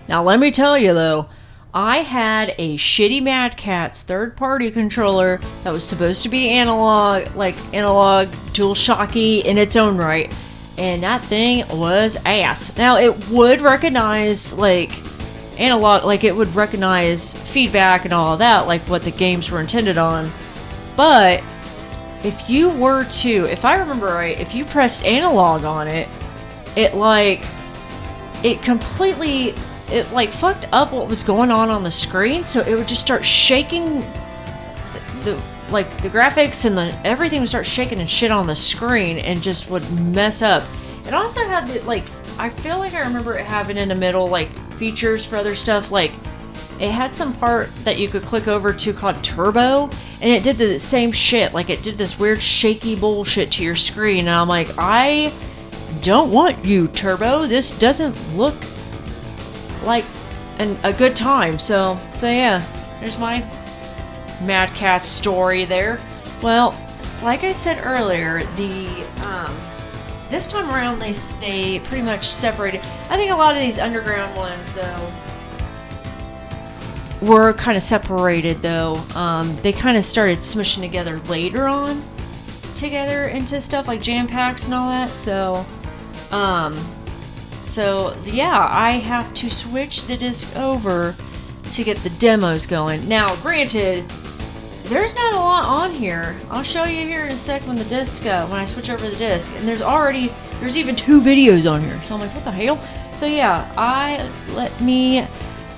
Now let me tell you though, I had a shitty Mad Catz third-party controller that was supposed to be analog DualShocky in its own right, and that thing was ass. Now it would recognize like analog, like it would recognize feedback and all of that, like what the games were intended on, but if I remember right, if you pressed analog on it, it completely fucked up what was going on the screen, so it would just start shaking the graphics and everything would start shaking and shit on the screen and just would mess up. It also had I feel like I remember it having in the middle features for other stuff, it had some part that you could click over to called Turbo, and it did the same shit. It did this weird shaky bullshit to your screen, and I'm like, I don't want you, Turbo. This doesn't look like a good time. So yeah, there's my Mad Catz story there. Well, like I said earlier, this time around they pretty much separated. I think a lot of these underground ones though were kind of separated though. They kind of started smushing together later on, together into stuff like jam packs and all that. So yeah, I have to switch the disc over to get the demos going. Now, granted, there's not a lot on here. I'll show you here in a sec when when I switch over the disc, and there's even 2 videos on here. So I'm like, what the hell? So yeah, let me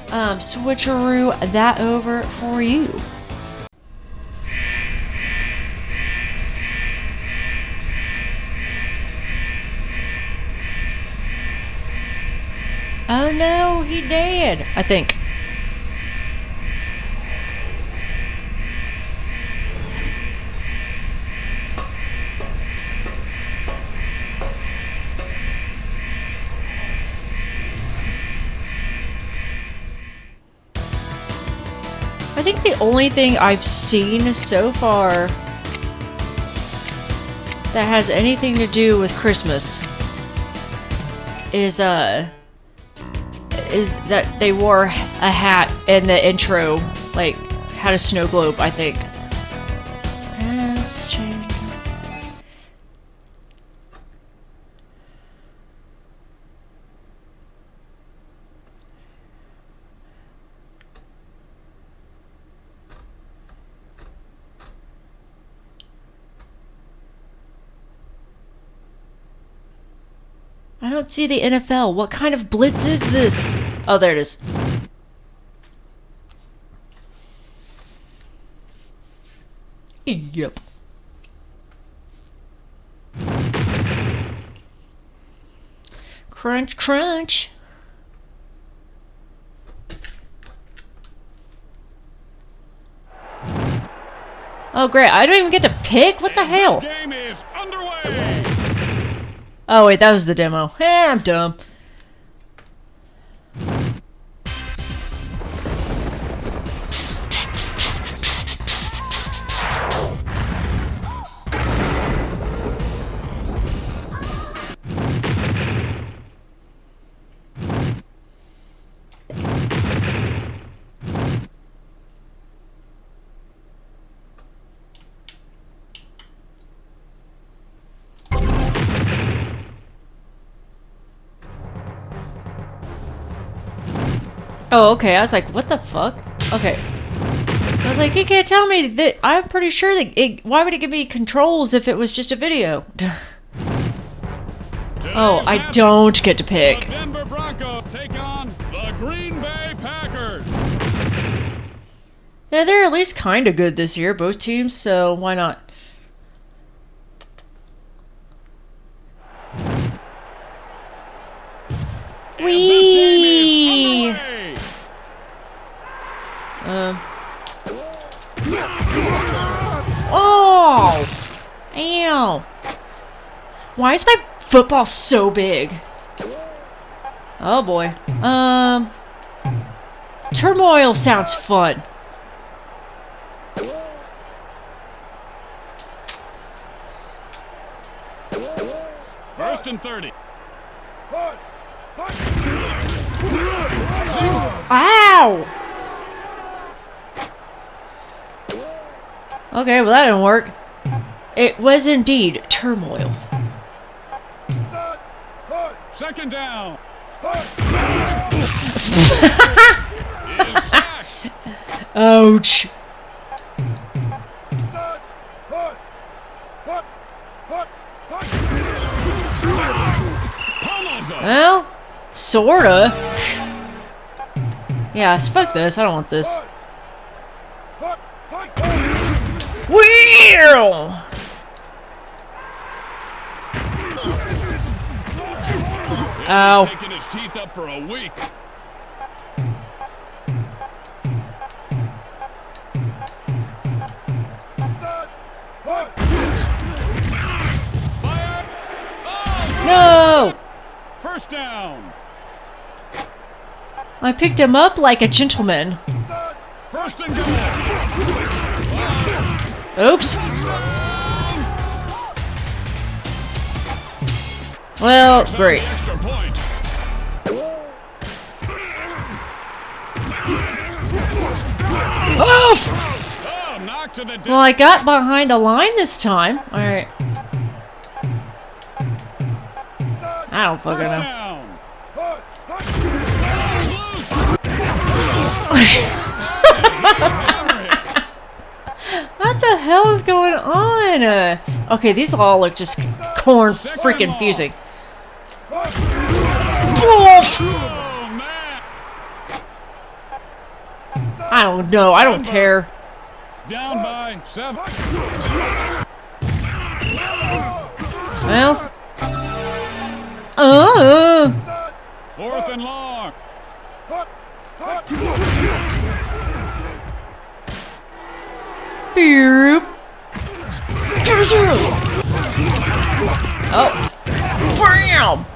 switcheroo that over for you. Oh no, he dead, I think. I think the only thing I've seen so far that has anything to do with Christmas is that they wore a hat in the intro, like had a snow globe, I think. Has changed. I don't see the NFL. What kind of blitz is this? Oh, there it is. Yep. Crunch, crunch. Oh, great. I don't even get to pick? What the hell? This game is underway. Oh, wait, that was the demo. I'm dumb. Oh, okay. I was like, what the fuck? Okay. I was like, you can't tell me that. I'm pretty sure that why would it give me controls if it was just a video? Oh, I don't get to pick. The Denver Broncos take on the Green Bay Packers. Yeah, they're at least kind of good this year, both teams, so why not? Whee! Oh! Ow! Why is my football so big? Oh boy. Turmoil sounds fun. First and 30. Ow! Okay, well that didn't work. It was indeed turmoil. Second down. Ouch. Well, sorta. Yeah, fuck this. I don't want this. Wheel! Ow. Taking his teeth up for a week. No! First down. I picked him up like a gentleman. First and goal. Oops. Well, great. Oof! Well, I got behind a line this time. Alright. I don't fucking know. What the hell is going on? Okay, these all look just corn freaking fusing. I don't know. I don't care. Down by 7. Well. 4th and long. Beep. Oh. Bam!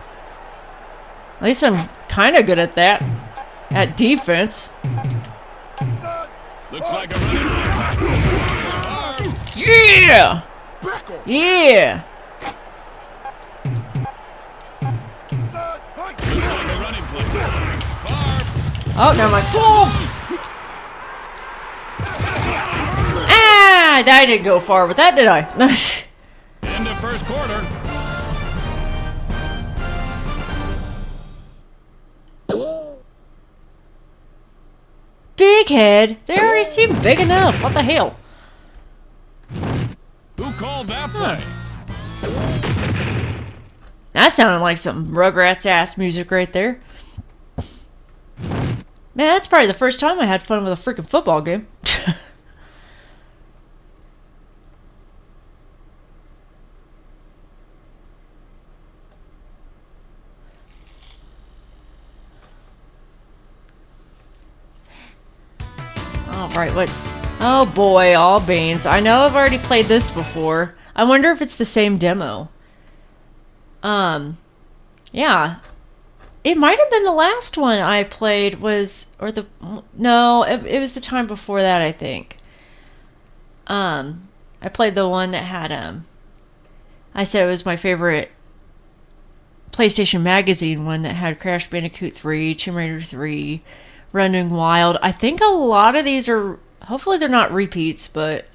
At least I'm kind of good at that. At defense. Looks like a running. Yeah! Yeah! Oh, never mind. Ah! I didn't go far with that, did I? End of first quarter. Big head? They already seem big enough. What the hell? Who called that play? That sounded like some Rugrats ass music right there. Man, that's probably the first time I had fun with a freaking football game. Alright, what? Oh boy, all beans. I know I've already played this before. I wonder if it's the same demo. Yeah. It might have been the last one I played was, or the, no, it was the time before that, I think. I played the one that had, I said it was my favorite PlayStation Magazine one that had Crash Bandicoot 3, Tomb Raider 3, Running Wild. I think a lot of these are, hopefully they're not repeats, but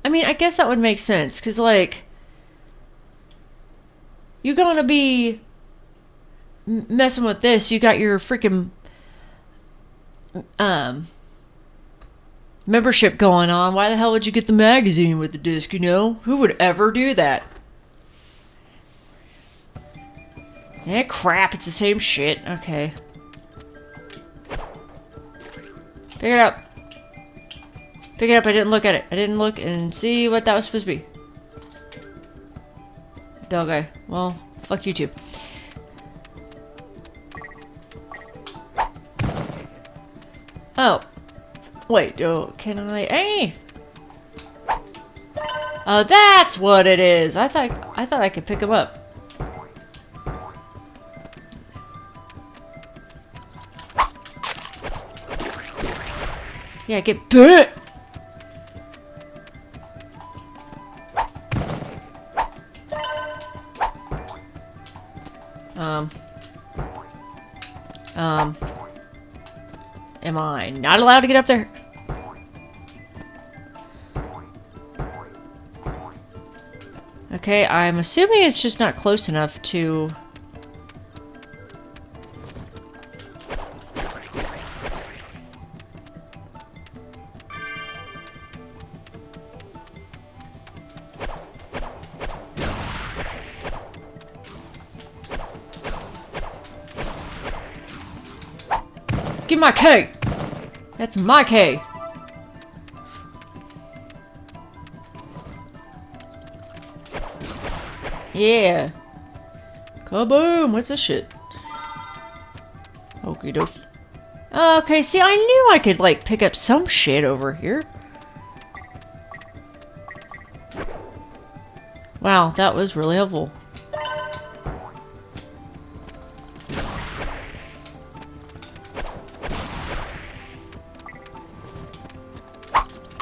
I mean, I guess that would make sense, because, like, you're gonna be messing with this. You got your freaking membership going on. Why the hell would you get the magazine with the disc, you know? Who would ever do that? Eh, crap, it's the same shit. Okay. Pick it up. Pick it up, I didn't look at it. I didn't look and see what that was supposed to be. Okay, well, fuck you too. Oh. Wait, oh, can I? Hey! Oh, that's what it is. I thought I could pick him up. Yeah, get bit. Am I not allowed to get up there? Okay, I'm assuming it's just not close enough to... Give my K! That's my K! Yeah! Kaboom! What's this shit? Okie dokie. Okay, see, I knew I could, like, pick up some shit over here. Wow, that was really helpful.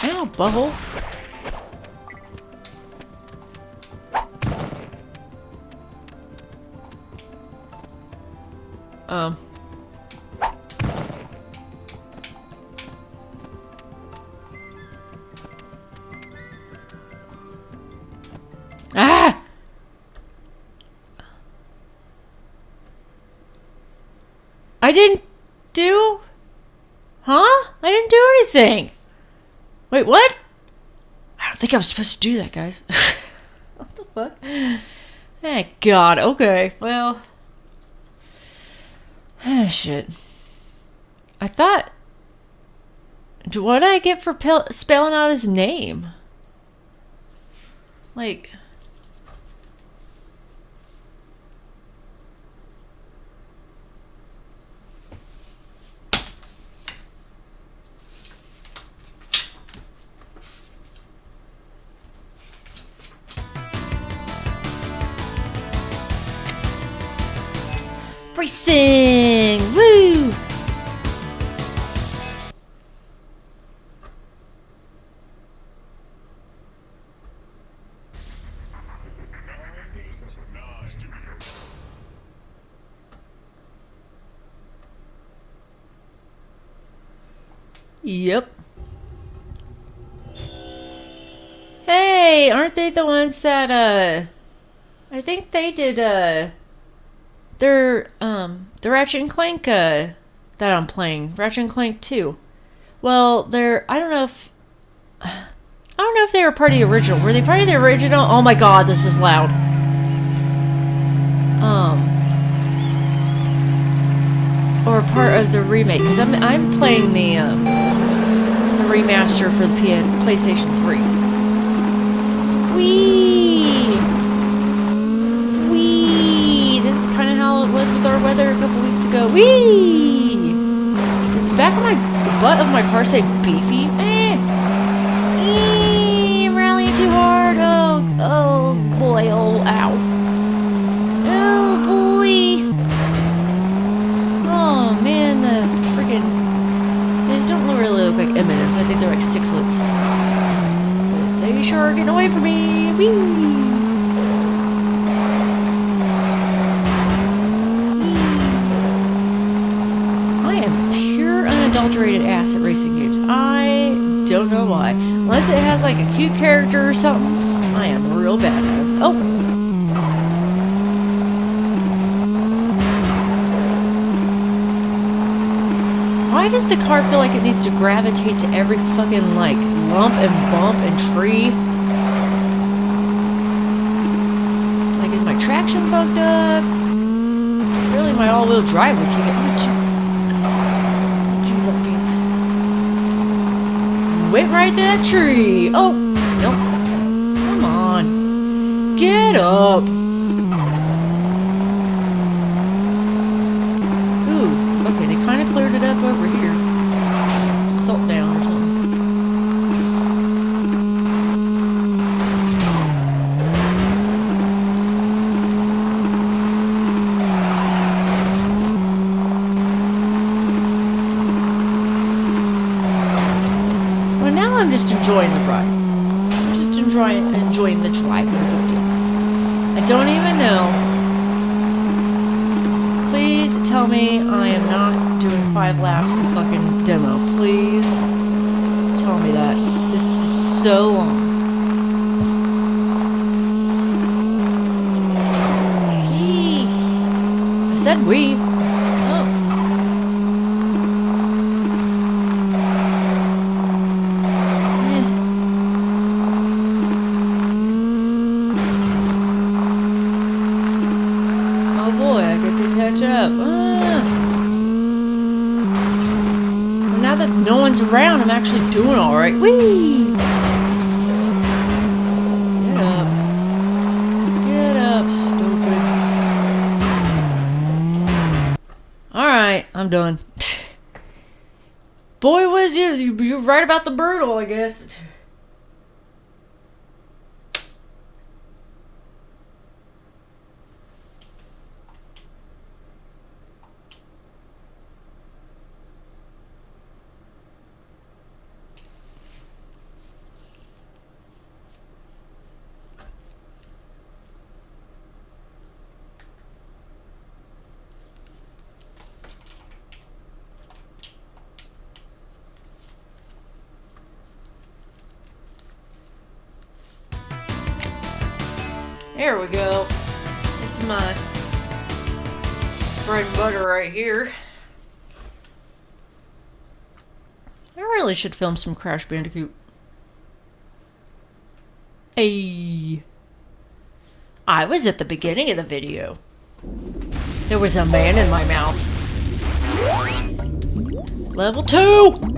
Ow, butthole. Ah! I didn't do... Huh? I didn't do anything. Wait, what? I don't think I was supposed to do that, guys. What the fuck? Eh, God. Okay. Well. Ah, shit. I thought... What did I get for spelling out his name? Like... Racing! Woo! Yep. Hey, aren't they the ones that, I think they did, they're, the Ratchet and Clank, that I'm playing. Ratchet and Clank 2. Well, I don't know if they were part of the original. Were they part of the original? Oh my god, this is loud. Or part of the remake, because I'm playing the remaster for the PlayStation 3. Whee! Whee! This is kind of how it was with our weather a couple weeks ago. Whee! Does the back of the butt of my car say beefy? I'm rallying too hard. Oh boy, oh, ow. Oh boy. Oh man, the freaking... These don't really look like M&Ms. I think they're like sixlets. But they sure are getting away from me. Whee! Unadulterated ass at racing games. I don't know why. Unless it has like a cute character or something, I am real bad at it. Oh! Why does the car feel like it needs to gravitate to every fucking like lump and bump and tree? Like, is my traction fucked up? Really, my all-wheel drive would kick it. Went right through that tree. Oh, nope. Come on. Get up. Ooh, okay, they kind of cleared it up over here. Some salt down or something. I'm just enjoying the ride. I'm just enjoying the drive. No big deal. I don't even know. Please tell me I am not doing 5 laps in the fucking demo. Please tell me that. This is so long. Wee. I said we. No one's around, I'm actually doing alright. Whee! Get up. Get up, stupid. Alright, I'm done. Boy, was you're right about the brutal, I guess. There we go. This is my bread and butter right here. I really should film some Crash Bandicoot. Hey. I was at the beginning of the video. There was a man in my mouth. Level 2!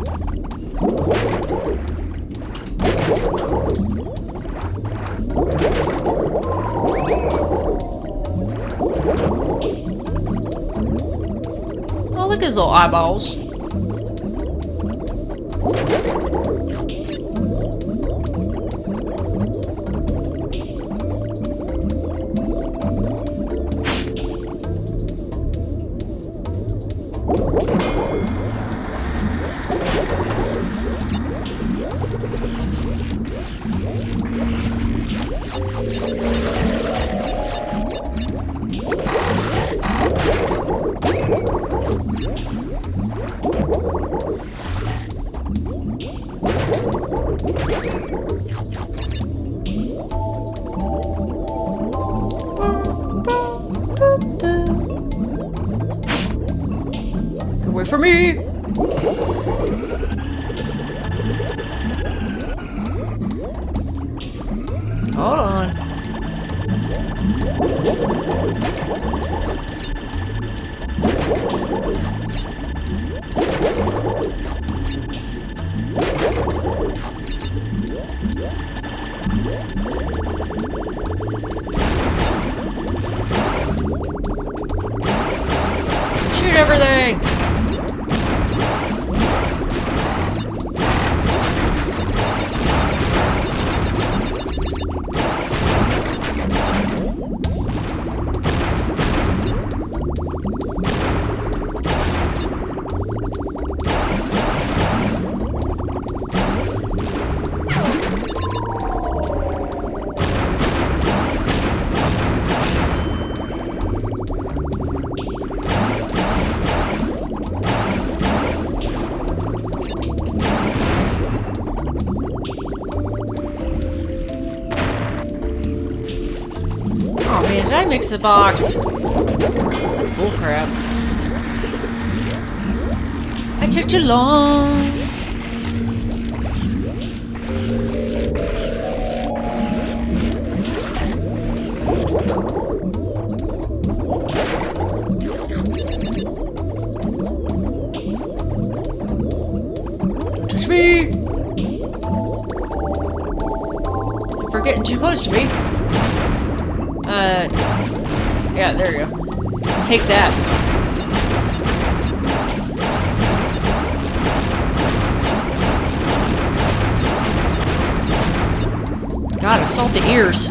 Oh, look at his little eyeballs. Wait for me! Hold on. Shoot everything! Did I mix the box? That's bullcrap. I took too long. Don't touch me. You're getting too close to me. Yeah, there you go. Take that. God, assault the ears.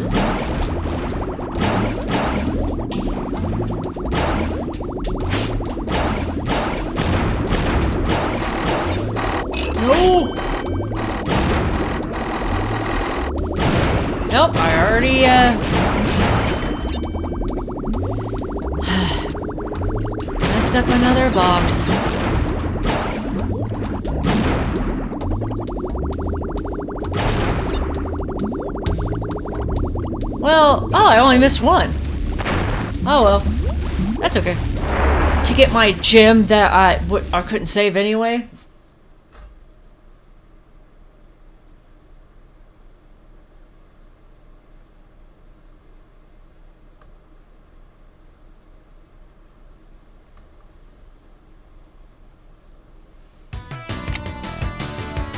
No! Nope, I already, messed up another box. Well, oh, I only missed one. Oh well, that's okay. To get my gem that I couldn't save anyway.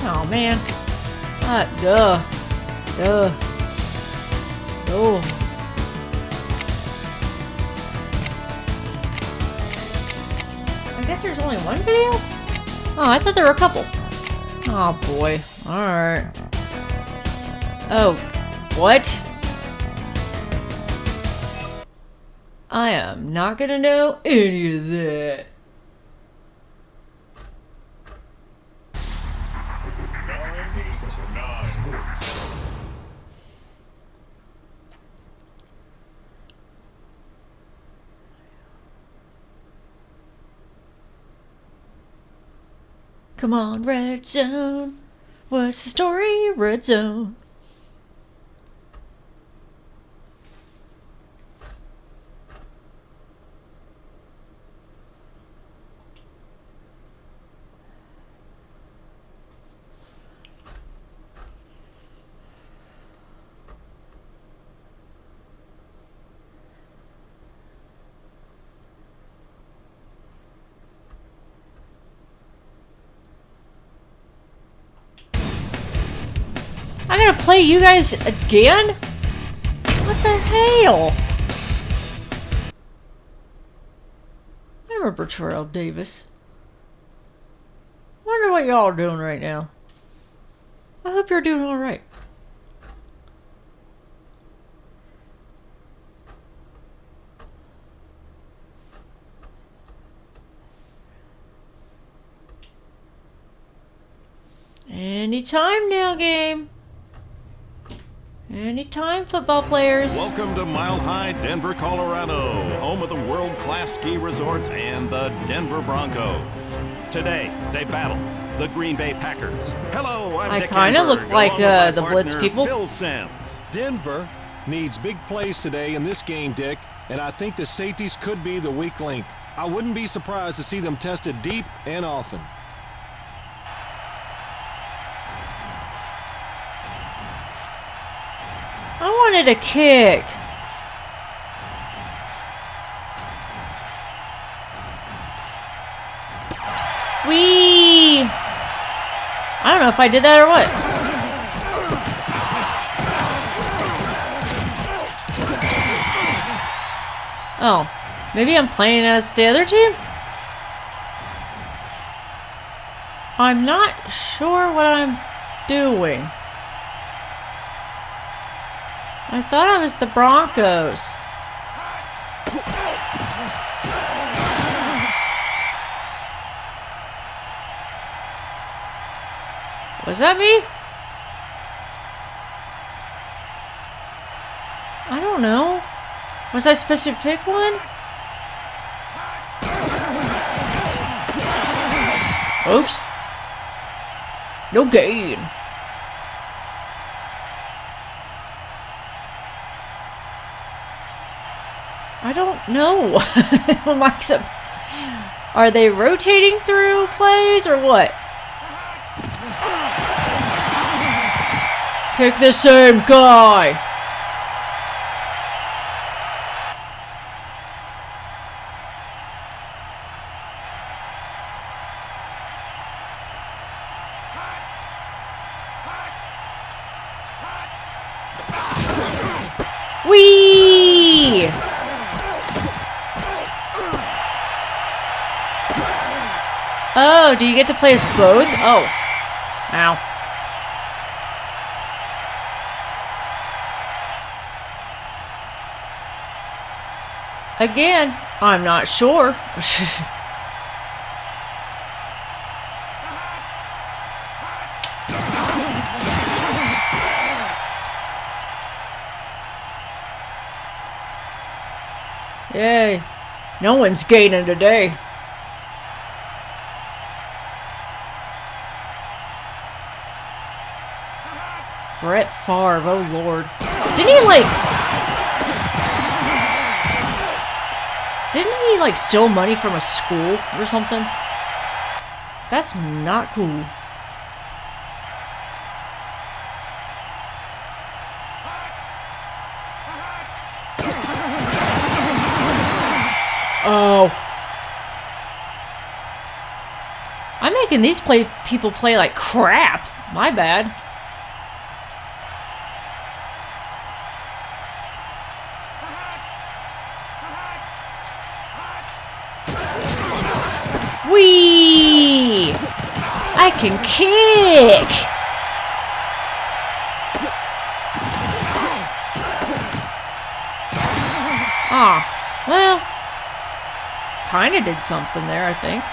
Oh man. Duh. Oh. I guess there's only one video? Oh, I thought there were a couple. Oh boy. Alright. Oh. What? I am not gonna know any of that. Come on, Red Zone. What's the story, Red Zone? I gotta play you guys again? What the hell? I remember Terrell Davis. Wonder what y'all are doing right now. I hope you're doing alright. Anytime now, game. Anytime, football players. Welcome to Mile High, Denver, Colorado, home of the world-class ski resorts and the Denver Broncos. Today, they battle the Green Bay Packers. Hello, I'm I Dick kind of Enberg, look like along with the my Blitz partner, people. Phil Sims. Denver needs big plays today in this game, Dick, and I think the safeties could be the weak link. I wouldn't be surprised to see them tested deep and often. I wanted a kick. Wee! I don't know if I did that or what. Oh, maybe I'm playing as the other team? I'm not sure what I'm doing. I thought I was the Broncos. Was that me? I don't know. Was I supposed to pick one? Oops. No gain. I don't know. Are they rotating through plays or what? Pick the same guy. Whee! Oh, do you get to play as both? Oh. Ow. Again, I'm not sure. Yay. No one's gaining today. Brett Favre, oh lord. Didn't he like steal money from a school or something? That's not cool. Oh. I'm making these people play like crap. My bad. Whee! I can kick! Ah, well, kinda did something there, I think.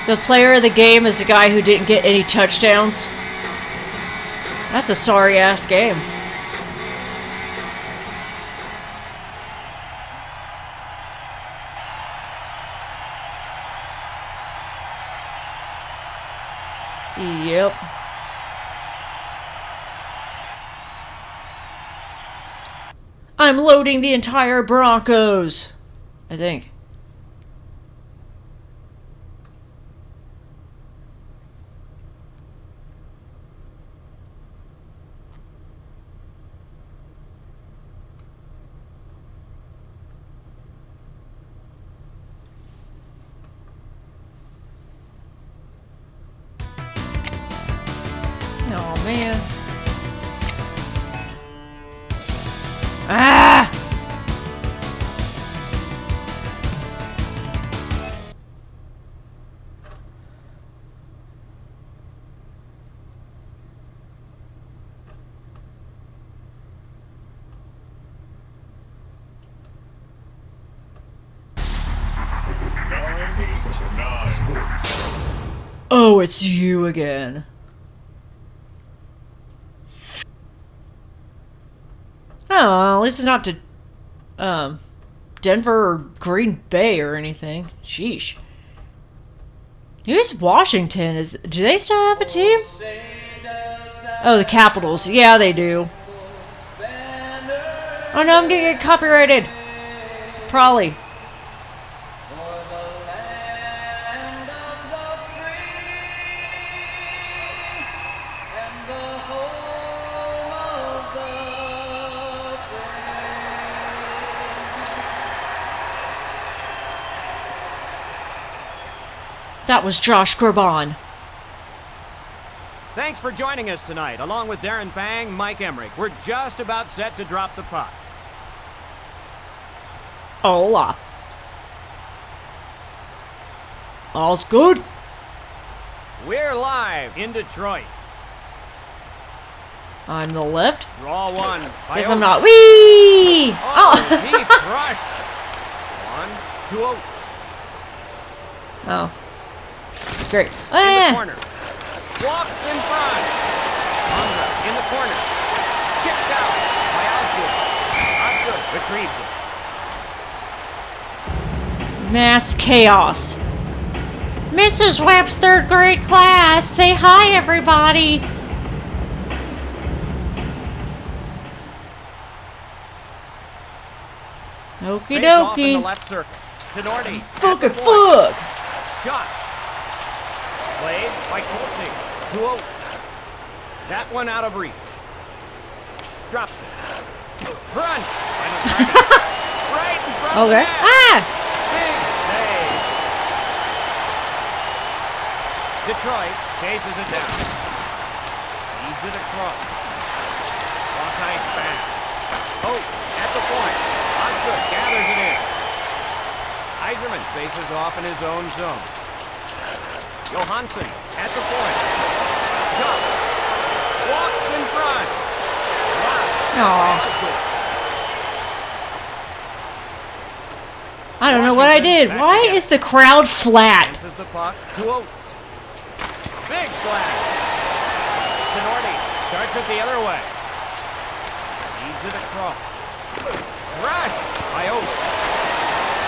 The player of the game is the guy who didn't get any touchdowns. That's a sorry-ass game. Yep. I'm loading the entire Broncos, I think. man. Ah! Oh, it's you again. Oh, at least it's not to, Denver or Green Bay or anything. Sheesh. Who's Washington? Do they still have a team? Oh, the Capitals. Yeah, they do. Oh no, I'm gonna get copyrighted. Probably. That was Josh Groban. Thanks for joining us tonight, along with Darren Bang, Mike Emmerich. We're just about set to drop the puck. Hola. All's good. We're live in Detroit. I'm the left. Draw one. Guess I'm not. Whee! Oh, he crushed. 1, 2 outs. Oh. Great. In the corner. Walks in front. Andra in the corner. Kicked out by Osgood. Osgood retrieves it. Mass chaos. Mrs. Webb's 3rd grade class. Say hi, everybody. Okie dokie. In the left circle. Tenorti. Fuck. Shot. Played by Colsey. 2 outs. That one out of reach. Drops it. Crunch. Right in front of the Okay. net. Ah! Big save. Detroit chases it down. Feeds it across. Cross ice back. Oates at the point. Osgood gathers it in. Yzerman faces off in his own zone. Johansson at the point. Jump. Walks in front. Wow. I don't know what I did. Why is the crowd flat? Bounces the puck. 2 outs. Big flag. Tenorti starts it the other way. Leads it across. Rush by Oates.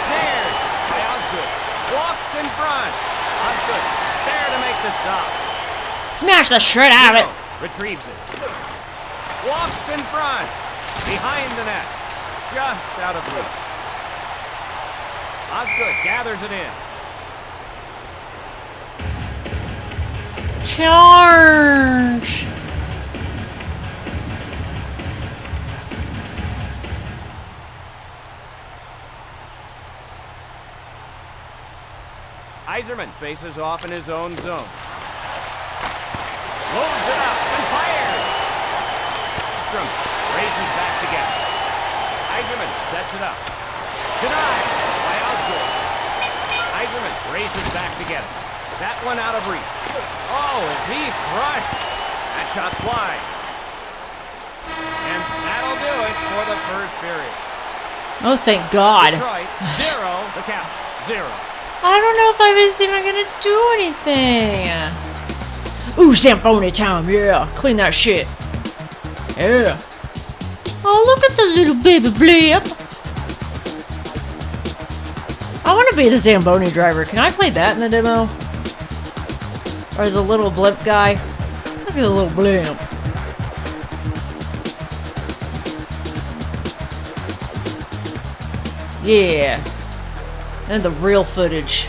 Snared by Osgood. Walks in front. Osgood there to make the stop. Smash the shit out of it. Retrieves it. Walks in front. Behind the net. Just out of reach. Osgood gathers it in. Charge. Yzerman faces off in his own zone. Loads it up and fires. Strum raises back together. Yzerman sets it up. Denied by Osgood. Yzerman races back together. That one out of reach. Oh, is he crushed? That shot's wide. And that'll do it for the first period. Oh, thank God. Detroit, 0. The count, 0. I don't know if I was even gonna do anything. Ooh, Zamboni time, yeah. Clean that shit. Yeah. Oh, look at the little baby blimp. I want to be the Zamboni driver. Can I play that in the demo? Or the little blimp guy? Look at the little blimp. Yeah. And the real footage.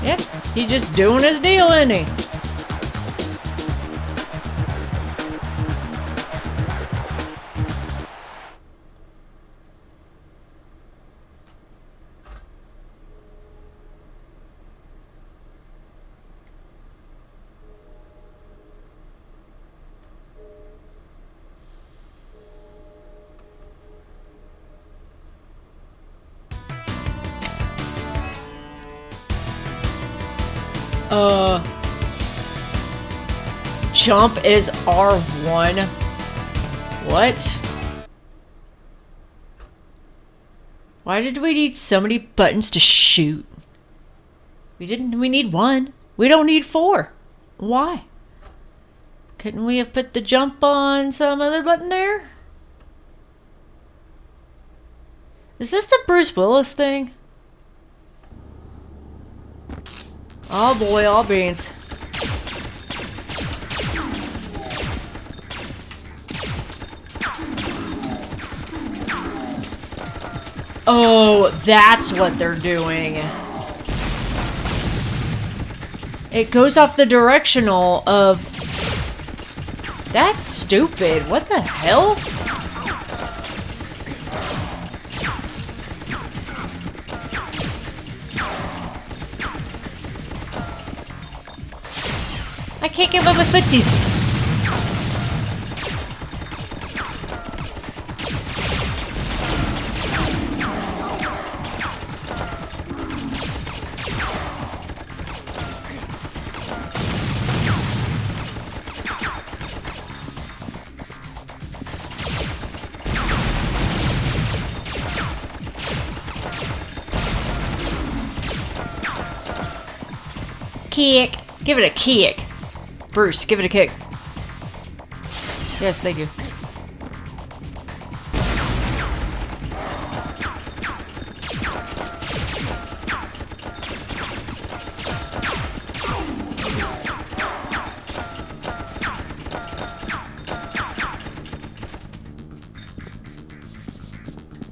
Yep, he's just doing his deal, isn't he? Jump is R1. What? Why did we need so many buttons to shoot? We need one. We don't need 4. Why? Couldn't we have put the jump on some other button there? Is this the Bruce Willis thing? Oh boy, all beans. Oh, that's what they're doing. It goes off the directional of... That's stupid. What the hell? I can't get above my footsies. Kick. Give it a kick. Bruce, give it a kick. Yes, thank you.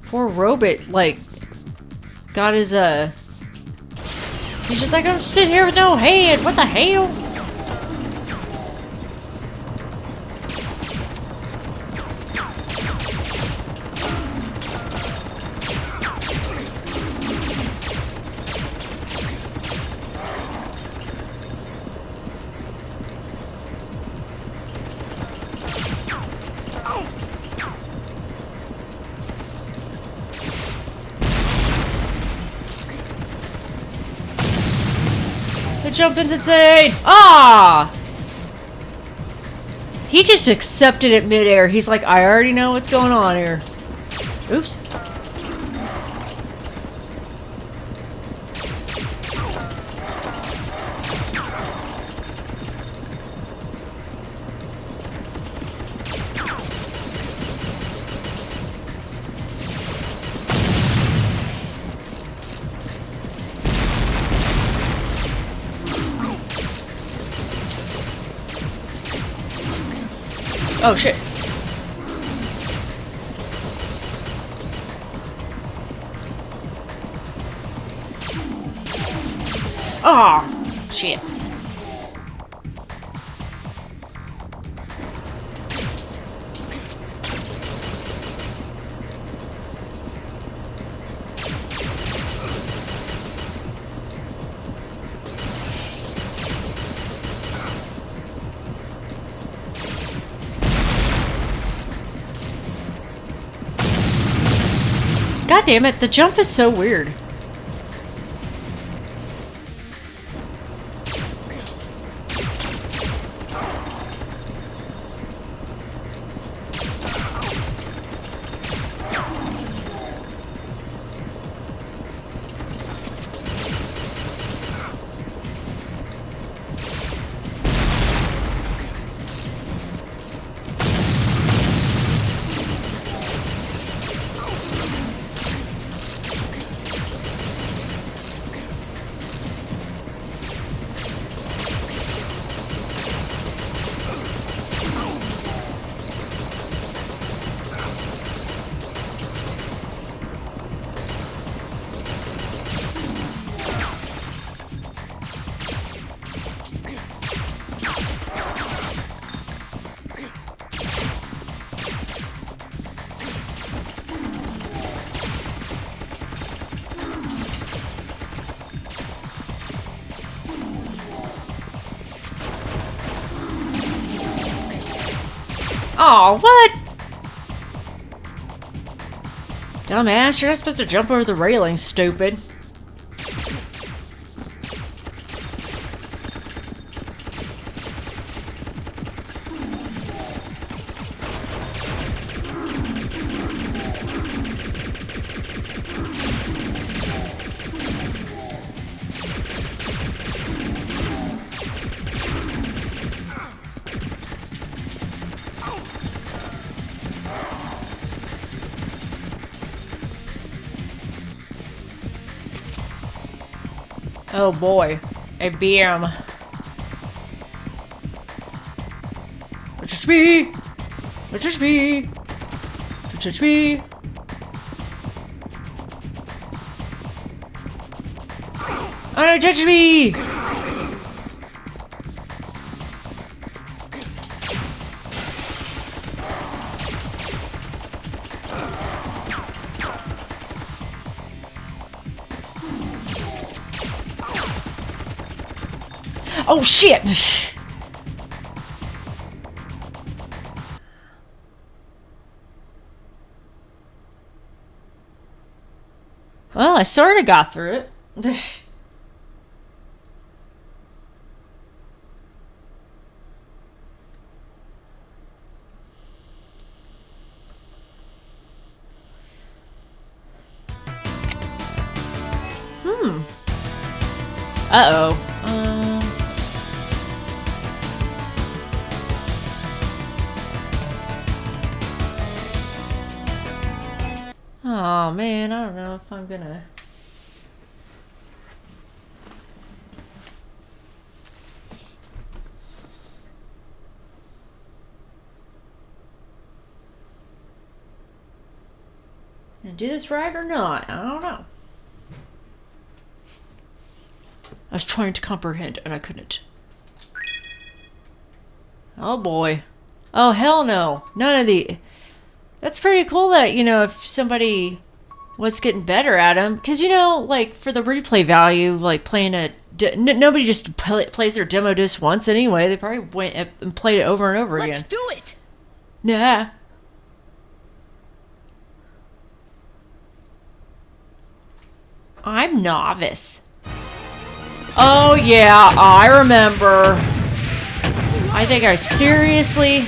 Poor Robot, like, got his, he's just like, I'm sitting here with no hand. What the hell? Jumping's insane! Ah! He just accepted it midair. He's like, I already know what's going on here. Oops. Oh shit. Oh shit. God damn it, the jump is so weird. Oh, what? Dumbass, you're not supposed to jump over the railing, stupid. Oh boy. A BM. Don't touch me! Don't touch me! Don't touch me! Oh, don't touch me! Oh shit! Well, I sort of got through it. Uh-oh. Oh man, I don't know if I'm gonna... Gonna do this right or not? I don't know. I was trying to comprehend and I couldn't. Oh boy. Oh hell no. None of the... That's pretty cool that, you know, if somebody was getting better at them. Because, you know, like, for the replay value, like, playing a... nobody just plays their demo disc once anyway. They probably went and played it over and over again. Let's do it! Nah. I'm novice. Oh, yeah, I remember. I think I seriously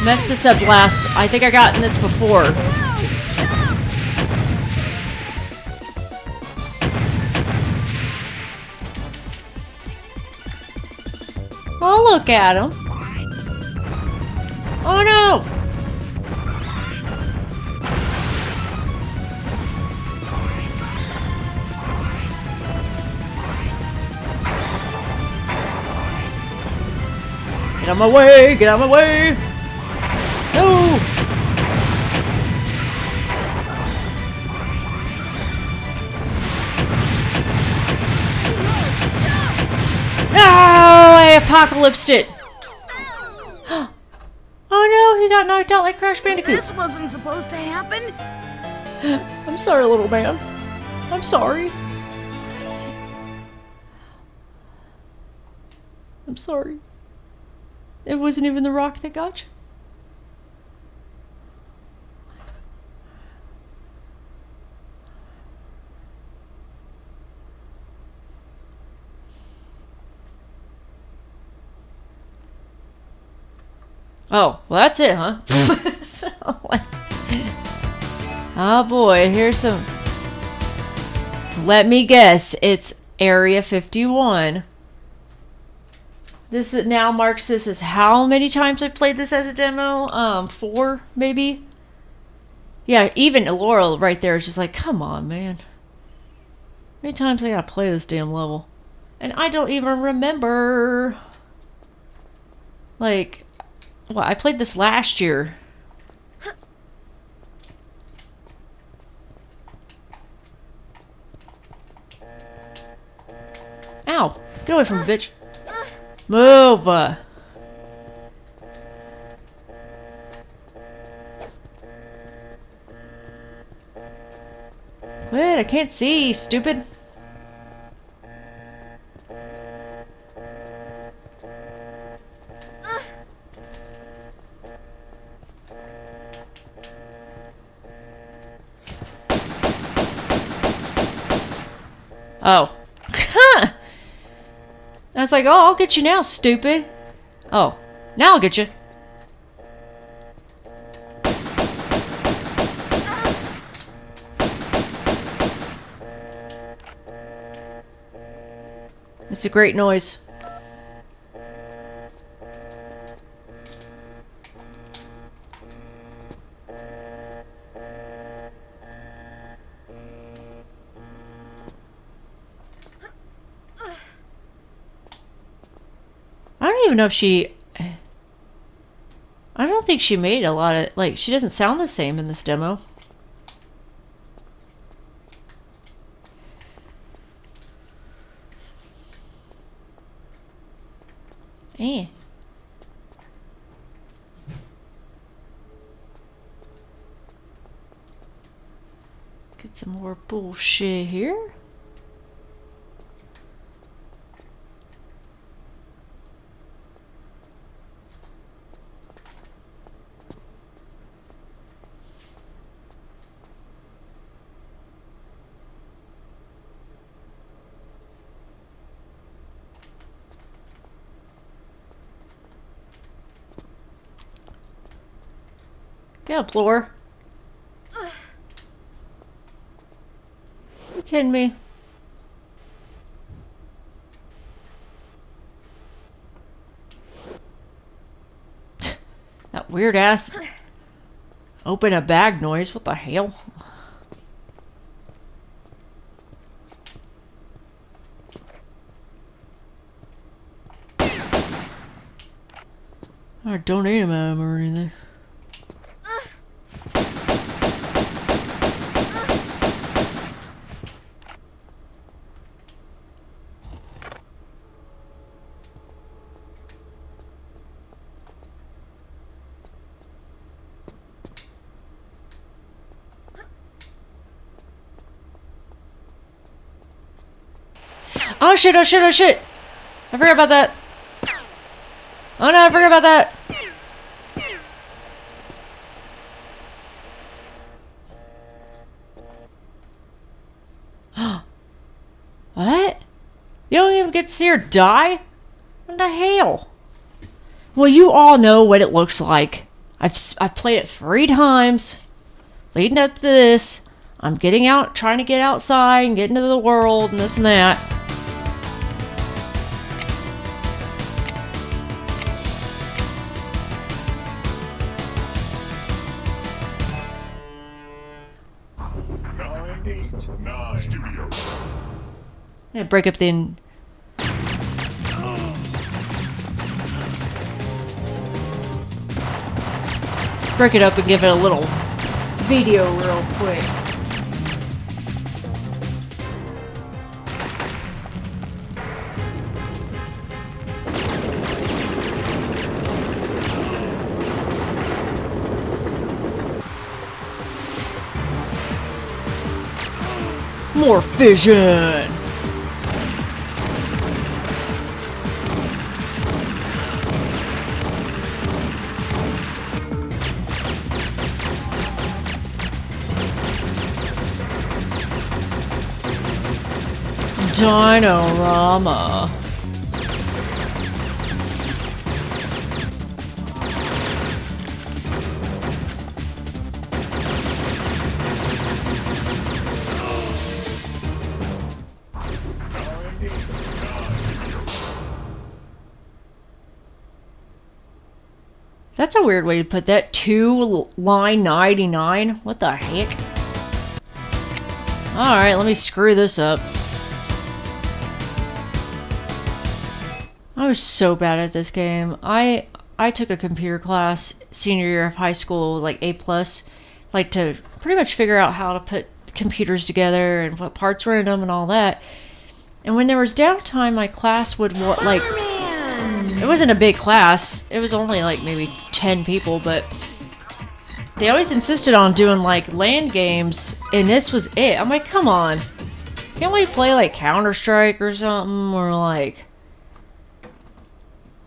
messed this up last. I think I got in this before. Oh, look at him. Oh, no. Get out of my way! Get out of my way! No! No! I apocalypsed it! Oh no, he got knocked out like Crash Bandicoot. This wasn't supposed to happen. I'm sorry, little man. I'm sorry. I'm sorry. It wasn't even the rock that got you. Oh, well that's it, huh? Oh boy, here's some... Let me guess, it's Area 51. This now marks this as how many times I've played this as a demo? 4, maybe? Yeah, even Laurel right there is just like, come on, man. How many times I gotta play this damn level? And I don't even remember. Like, well, I played this last year. Ow! Get away from me, bitch. Move! Quit, I can't see, stupid. Oh. I was like, oh, I'll get you now, stupid. Oh, now I'll get you. It's a great noise. don't even know if she... I don't think she made a lot of... Like, she doesn't sound the same in this demo. Eh. Get some more bullshit here. Get up, Laura. You kidding me? That weird ass open a bag noise. What the hell? I don't eat him or anything. Oh shit, oh shit, oh shit! I forgot about that. Oh no, I forgot about that. What? You don't even get to see her die? What the hell? Well, you all know what it looks like. I've played it 3 times. Leading up to this. I'm getting out, trying to get outside and get into the world and this and that. Yeah, break up the... Break it up and give it a little video real quick. More fission! Dino-rama. That's a weird way to put that. 2 line 99. What the heck? Alright, let me screw this up. I was so bad at this game. I took a computer class senior year of high school, like A+, like to pretty much figure out how to put computers together and what parts were in them and all that. And when there was downtime, my class would like, it wasn't a big class. It was only like maybe 10 people, but they always insisted on doing like LAN games, and this was it. I'm like, come on, can't we play like Counter-Strike or something, or like,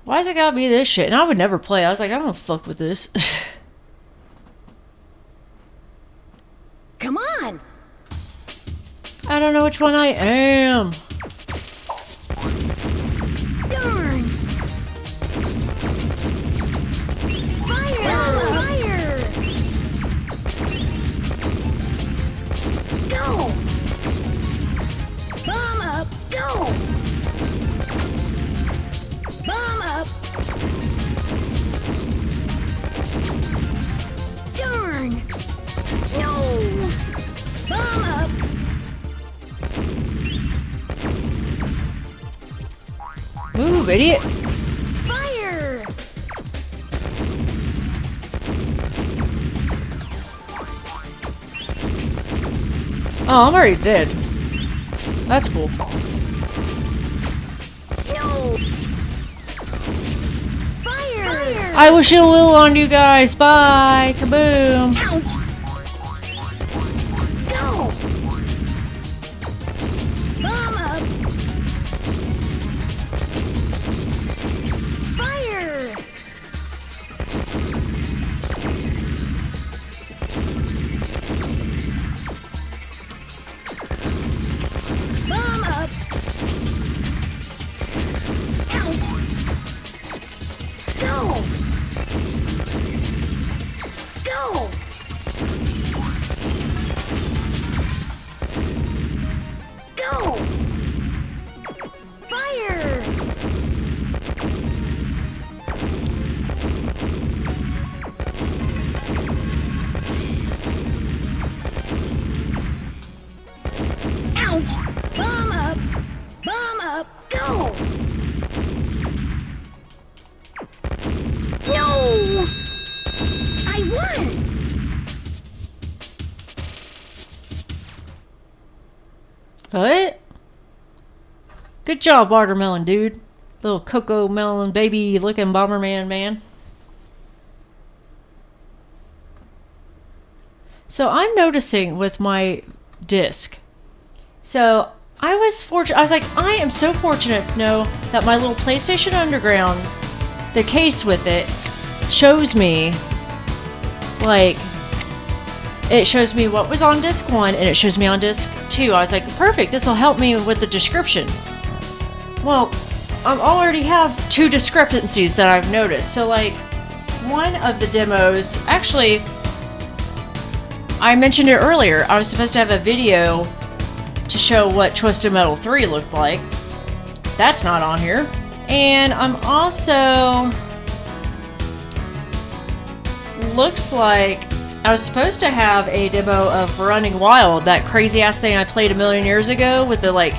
why's it gotta be this shit? And I would never play. I was like, I don't fuck with this. Come on! I don't know which one I am. Darn! Fire! Fire! Go! Bomb up! Go! Bomb up! Darn! No! Bomb up! Move, idiot! Fire! Oh, I'm already dead. That's cool. No! Fire! I wish it will on you guys. Bye. Kaboom. Ouch! Go! Bomb up! Fire! Bomb up! Ouch! Go! Go! Go! Fire! Ouch! Bomb up! Bomb up! Go! No! I won! What? Good job, watermelon dude. Little cocoa melon baby looking Bomberman man. So I'm noticing with my disc. So I was fortunate. I was like, I am so fortunate to know that my little PlayStation Underground, the case with it, shows me, like, it shows me what was on disc 1 and it shows me on disc 2. I was like, perfect, this will help me with the description. Well, I already have 2 discrepancies that I've noticed. So, like, one of the demos, actually, I mentioned it earlier, I was supposed to have a video to show what Twisted Metal 3 looked like. That's not on here. And I'm also... looks like I was supposed to have a demo of Running Wild, that crazy ass thing I played a million years ago with the like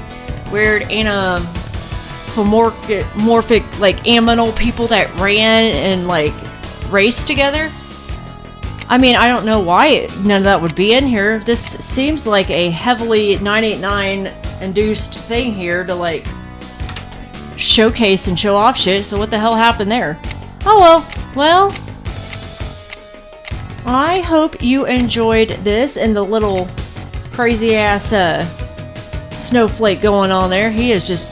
weird anamorphic like aminal people that ran and like raced together. I mean, I don't know why none of that would be in here. This seems like a heavily 989 induced thing here to like showcase and show off shit, so what the hell happened there? Oh well. Well, I hope you enjoyed this and the little crazy ass snowflake going on there. He is just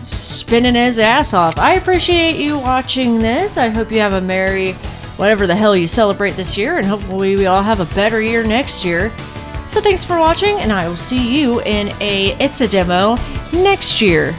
spinning his ass off. I appreciate you watching this. I hope you have a merry whatever the hell you celebrate this year, and hopefully we all have a better year next year. So thanks for watching, and I will see you in a Issa demo next year.